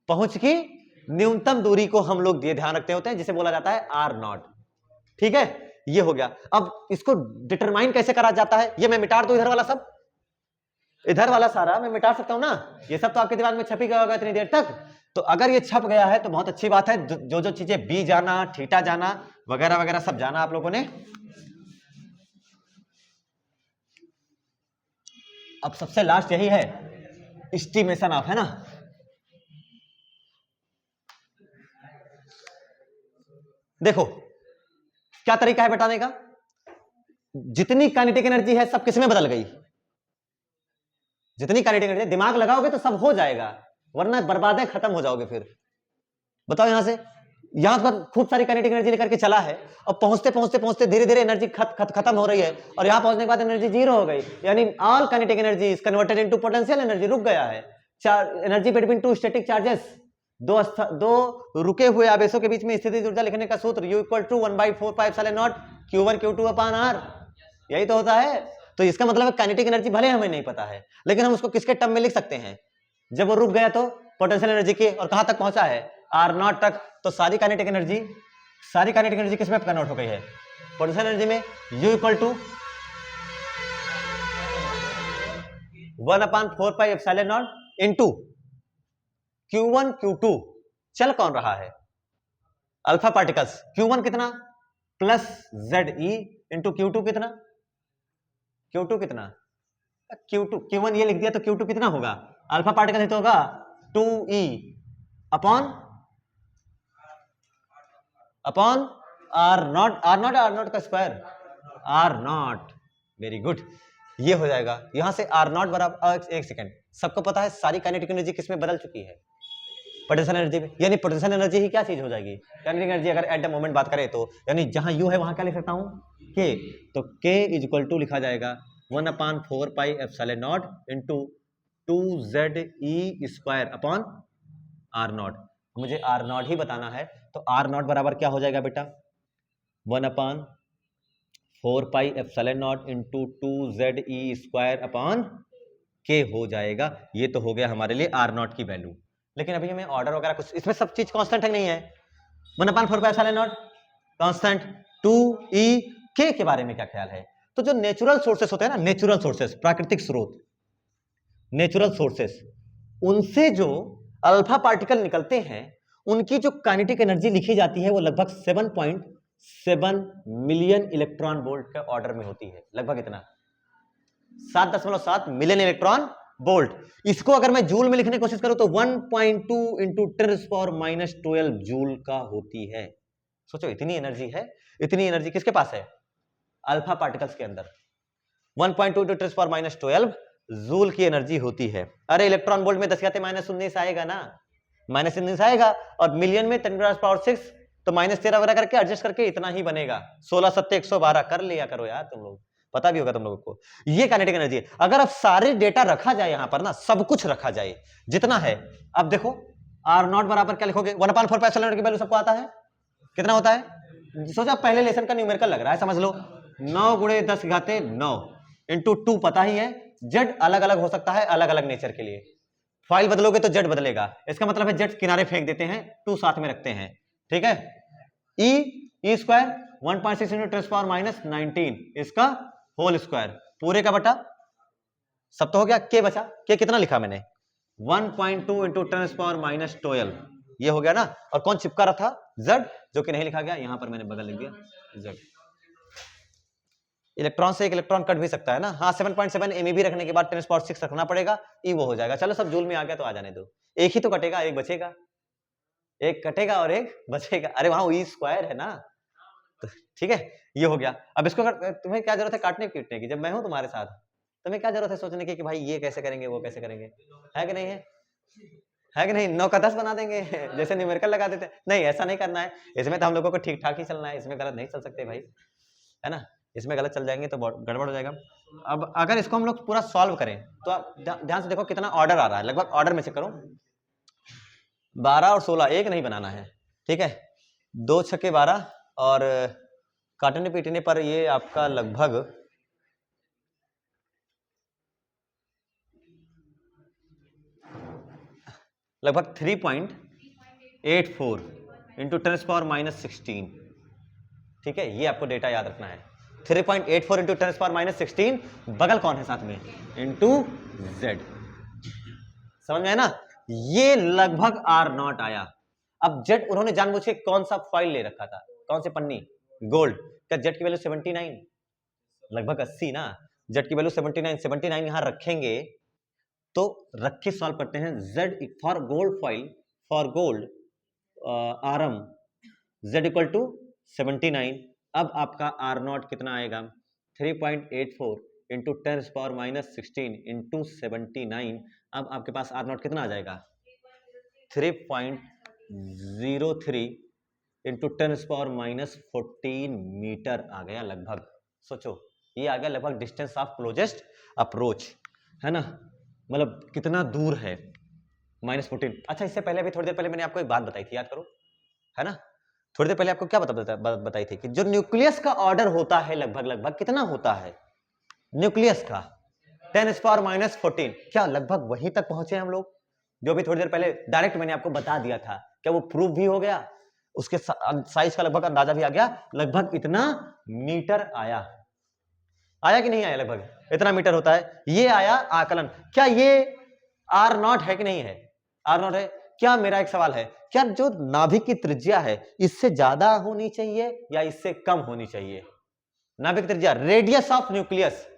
पहुंच की न्यूनतम दूरी को हम लोग ये ध्यान रखते होते हैं, जिसे बोला जाता है R0। ठीक है, ये हो गया। अब इसको डिटरमाइन कैसे करा जाता है? ये मैं मिटा दूं, इधर वाला सब, इधर वाला सारा मैं मिटा सकता हूं ना? ये सब तो आपके दिमाग में छप ही गया होगा इतनी देर तक। तो अगर ये छप गया है तो बहुत अच्छी बात है। जो जो चीजें बी जाना, थीटा जाना, वगैरह वगैरह सब जाना आप लोगों ने। अब सबसे लास्ट यही है, एस्टिमेशन ऑफ, है ना? देखो क्या तरीका है बताने का। जितनी काइनेटिक एनर्जी है सब किसमें बदल गई? जितनी काइनेटिक एनर्जी, दिमाग लगाओगे तो सब हो जाएगा, वरना बर्बादें खत्म हो जाओगे फिर। बताओ, यहां से यहां पर खूब सारी काइनेटिक एनर्जी लेकर के चला है, और पहुंचते पहुंचते पहुंचते धीरे धीरे एनर्जी खत्म हो रही है, और यहां पहुंचने के बाद एनर्जी 0 हो गई, यानी all kinetic energy is converted into potential energy. रुक गया है energy between two static charges, दो रुके हुए आवेशों के बीच में स्थितिज ऊर्जा लिखने का सूत्र U = 1/4πε0 Q1 Q2/R। यही तो होता है। तो इसका मतलब काइनेटिक एनर्जी भले हमें नहीं पता है, लेकिन हम उसको किसके टर्म में लिख सकते हैं? जब वो रुक गया तो पोटेंशियल एनर्जी के, और कहां तक पहुंचा है? R0 तक। तो सारी काइनेटिक एनर्जी किस में कन्वर्ट हो गई है? पोटेंशियल एनर्जी में। U = 1/4πε0 into Q1 Q2। चल कौन रहा है? Alpha particles. Q1 कितना? प्लस ZE इंटू Q2 कितना? Q2 कितना? Q1 ये लिख दिया तो Q2 कितना होगा? अल्फा पार्टिकल ही तो होगा, 2E अपॉन R0 का स्क्वायर, R0। वेरी गुड, ये हो जाएगा यहां से R0 बराबर। एक सेकंड, सबको पता है सारी काइनेटिक एनर्जी किसमें बदल चुकी है? पोटेंशियल एनर्जी में। यानी पोटेंशियल एनर्जी ही क्या चीज हो जाएगी? Kinetic energy. अगर एट द मोमेंट बात करें तो यानी जहां U है वहां क्या लिख सकता हूं? K। तो K = लिखा जाएगा 1/4πε0 इंटू 2ZE² अपॉन R0। मुझे R0 ही बताना है, तो R0 बराबर क्या हो जाएगा बेटा? 1/4πε0 इंटू 2ZE² अपॉन K हो जाएगा। ये तो हो गया हमारे लिए R0 की वैल्यू। लेकिन अभी हमें ऑर्डर वगैरह कुछ, इसमें सब चीज कांस्टेंट है नहीं है। 1/4πε0 कांस्टेंट, 2E के बारे में क्या ख्याल है? तो जो नेचुरल सोर्सेस होते हैं ना, नेचुरल सोर्सेस, प्राकृतिक स्रोत, नेचुरल सोर्सेस, उनसे जो अल्फा पार्टिकल निकलते हैं उनकी जो काइनेटिक एनर्जी लिखी जाती है वो लगभग 7.7 मिलियन इलेक्ट्रॉन वोल्ट के ऑर्डर में होती है। लगभग इतना, 7.7 मिलियन इलेक्ट्रॉन वोल्ट। इसको अगर मैं जूल में लिखने की कोशिश करूं तो 1.2 इंटू 10⁻12 जूल का होती है। सोचो, इतनी एनर्जी है। इतनी एनर्जी किसके पास है? अल्फा पार्टिकल्स के अंदर 1.2 इंटू 10⁻12 जूल की एनर्जी होती है। अरे इलेक्ट्रॉन वोल्ट में 10⁻19 आएगा ना, -19 आएगा, और मिलियन में 10⁻6 तो -13 वगैरह करके एडजस्ट करके इतना ही बनेगा। 16 7 112 कर लिया करो यार, तुम लोग पता भी होगा तुम लोगों को। ये काइनेटिक एनर्जी है। अगर अब सारे डेटा रखा जाए यहां पर ना, सब कुछ रखा जाए जितना है, अब देखो R0 बराबर क्या लिखोगे? 1/4πε0 की वैल्यू सबको आता है, कितना होता है? सोचा पहले लेसन का न्यूमेरिकल लग रहा है, समझ लो 9 × 10⁻9 इंटू 2 पता ही है। जेड अलग अलग हो सकता है अलग अलग नेचर के लिए, फाइल बदलोगे तो जेड बदलेगा। इसका मतलब है जेड किनारे फेंक देते हैं, 2 साथ में रखते हैं, ठीक है। E² 1.6 इंटू 10⁻19 इसका होल स्क्वायर पूरे का बटा, सब तो हो गया। के बचा, के कितना लिखा मैंने? 1.2 इंटू 10⁻12 ये हो गया ना। और कौन चिपका रहा था? Z, जो कि नहीं लिखा गया, यहां पर मैंने बगल लिख दिया Z। इलेक्ट्रॉन से एक इलेक्ट्रॉन कट भी सकता है ना। हाँ, 7.7 MeV रखने के बाद 10⁻6 रखना पड़ेगा, ई वो हो जाएगा। चलो सब जूल में आ गया तो आ जाने दो। एक ही तो कटेगा, एक बचेगा, एक कटेगा और एक बचेगा। अरे वहां E² है ना, तो ठीक है, ये हो गया। अब इसको अगर तुम्हें क्या जरूरत है काटने पीटने की, जब मैं हूं तुम्हारे साथ, तुम्हें क्या जरूरत है सोचने की कि भाई ये कैसे करेंगे वो कैसे करेंगे? है कि नहीं है? है कि नहीं? 9 का 10 बना देंगे जैसे न्यूमेरिकल लगा देते हैं। नहीं, ऐसा नहीं करना है। इसमें तो हम लोगों को ठीक ठाक ही चलना है, इसमें गलत नहीं चल सकते भाई, है ना। इसमें गलत चल जाएंगे तो गड़बड़ हो जाएगा। अब अगर इसको हम लोग पूरा सॉल्व करें तो आप ध्यान से देखो कितना ऑर्डर आ रहा है। लगभग ऑर्डर में से करो, 12 और 16 एक नहीं बनाना है, ठीक है। 2 छक्के 12 और काटने पीटने पर ये आपका लगभग लगभग 3.84 इंटू 10⁻16, ठीक है। ये आपको डेटा याद रखना है। 3.84 इंटू 10⁻16, बगल कौन है साथ में? Into Z। समझ में है ना? ये लगभग R0 आया। अब Z उन्होंने जानबूझ के कौन सा फाइल ले रखा था, कौन से पन्नी? गोल्ड। क्या Z की वैल्यू 79? लगभग 80 ना। Z की वैल्यू 79 यहां रखेंगे तो रख के सॉल्व करते हैं। Z for gold file, for gold RM Z equal to 79। अब आपका R0 कितना आएगा? 3.84 इंटू 10⁻16 इंटू 79। अब आपके पास R0 कितना आ जाएगा? 3.03 इंटू 10⁻14 मीटर आ गया लगभग। सोचो, ये आ गया लगभग डिस्टेंस ऑफ क्लोजेस्ट अप्रोच, है ना। मतलब कितना दूर है, -14। अच्छा, इससे पहले भी थोड़ी देर पहले मैंने आपको एक बात बताई थी, याद करो, है ना। थोड़ी देर पहले आपको क्या बताई थी कि जो न्यूक्लियस का ऑर्डर होता है लगभग कितना होता है न्यूक्लियस का? 10⁻14। क्या लगभग वहीं तक पहुंचे हम लोग जो भी थोड़ी देर पहले डायरेक्ट मैंने आपको बता दिया था? क्या वो प्रूफ भी हो गया? उसके साइज का लगभग अंदाजा भी आ गया। लगभग इतना मीटर आया कि नहीं आया? लगभग इतना मीटर होता है, ये आया आकलन। क्या ये R0 है कि नहीं है? R0 है। क्या, मेरा एक सवाल है, क्या जो नाभिक की त्रिज्या है इससे ज्यादा होनी चाहिए या इससे कम होनी चाहिए? नाभिक त्रिज्या, रेडियस ऑफ न्यूक्लियस,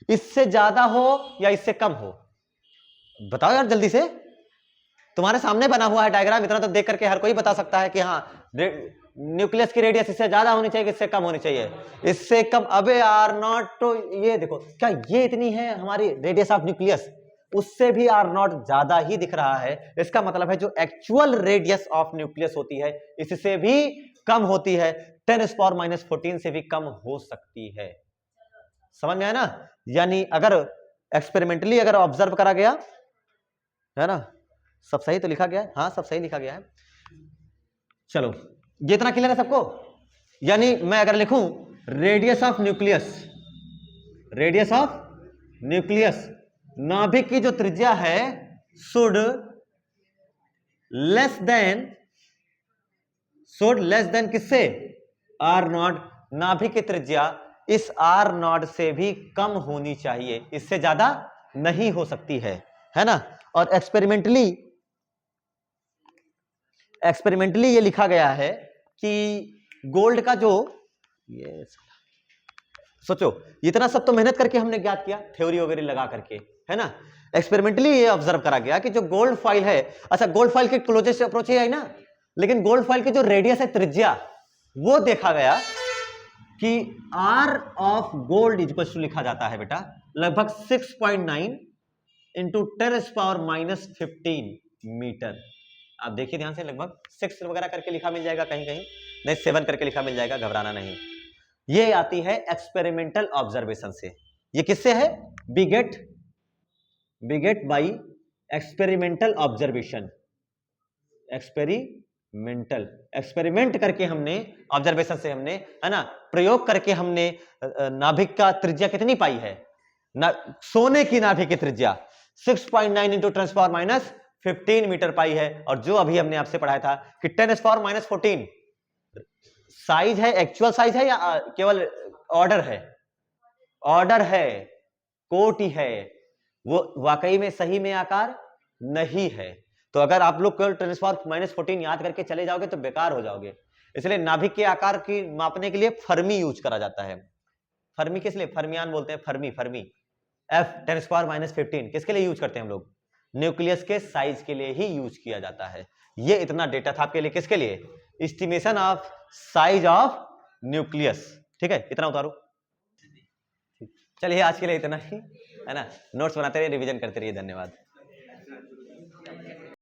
इससे ज्यादा हो या इससे कम हो? बताओ यार जल्दी से। तुम्हारे सामने बना हुआ है डायग्राम, इतना तो देख करके हर कोई बता सकता है कि हाँ न्यूक्लियस की रेडियस इससे ज्यादा होनी चाहिए, इससे कम होनी चाहिए? इससे कम। अबे R0 तो ये देखो, क्या ये इतनी है हमारी रेडियस ऑफ न्यूक्लियस? उससे भी R0 ज्यादा ही दिख रहा है। इसका मतलब है जो एक्चुअल रेडियस ऑफ न्यूक्लियस होती है इससे भी कम होती है, 10⁻14 से भी कम हो सकती है। समझ में आया ना? यानी अगर एक्सपेरिमेंटली अगर ऑब्जर्व करा गया है ना, सब सही तो लिखा गया है, हाँ सब सही लिखा गया है। चलो ये इतना क्लियर है सबको? यानी मैं अगर लिखूं radius of nucleus, radius of nucleus, नाभिक की जो त्रिज्या है शुड लेस देन किससे? आर नॉट, नाभिक की त्रिज्या इस आर नॉट से भी कम होनी चाहिए, इससे ज्यादा नहीं हो सकती है ना? और एक्सपेरिमेंटली ये लिखा गया है कि गोल्ड का जो, ये सोचो इतना सब तो मेहनत करके हमने ज्ञात किया, थ्योरी वगैरह लगा करके, है ना? एक्सपेरिमेंटली ये ऑब्जर्व करा गया कि जो गोल्ड फॉइल है, अच्छा गोल्ड फॉइल के क्लोजेस्ट अप्रोच है ना, लेकिन गोल्ड फॉइल की जो रेडियस है, त्रिज्या, वो देखा गया कि R of gold equal to लिखा जाता है बेटा लगभग 6.9 इंटू 10⁻⁻15 मीटर। आप देखिए ध्यान से, लगभग 6 वगैरह करके लिखा मिल जाएगा, कहीं कहीं नहीं 7 करके लिखा मिल जाएगा, घबराना नहीं। ये आती है एक्सपेरिमेंटल ऑब्जर्वेशन से। ये किससे है? बिगेट बाई एक्सपेरिमेंटल ऑब्जर्वेशन, एक्सपेरिमेंट करके हमने, ऑब्जर्वेशन से हमने, है ना, प्रयोग करके हमने नाभिक का त्रिज्या कितनी पाई है सोने की नाभिक की त्रिज्या 6.9 इंटू 10⁻⁻15 मीटर पाई है। और जो अभी हमने आपसे पढ़ाया था कि 10⁻14 साइज है, एक्चुअल साइज है या केवल ऑर्डर है? ऑर्डर है, कोटि है, वो वाकई में सही में आकार नहीं है। तो अगर आप लोग केवल 10⁻14 याद करके चले जाओगे तो बेकार हो जाओगे। इसलिए नाभिक के आकार की मापने के लिए फर्मी यूज करा जाता है। फर्मी किस लिए? फर्मियान बोलते हैं, फर्मी F 10⁻15 किसके लिए यूज करते हैं हम लोग? न्यूक्लियस के साइज के लिए ही यूज किया जाता है। ये इतना डेटा था आपके लिए, किसके लिए? Estimation of size of nucleus. ठीक है, इतना उतारो। चलिए आज के लिए इतना ही, है ना? नोट्स बनाते रहिए, रिवीजन करते रहिए। धन्यवाद।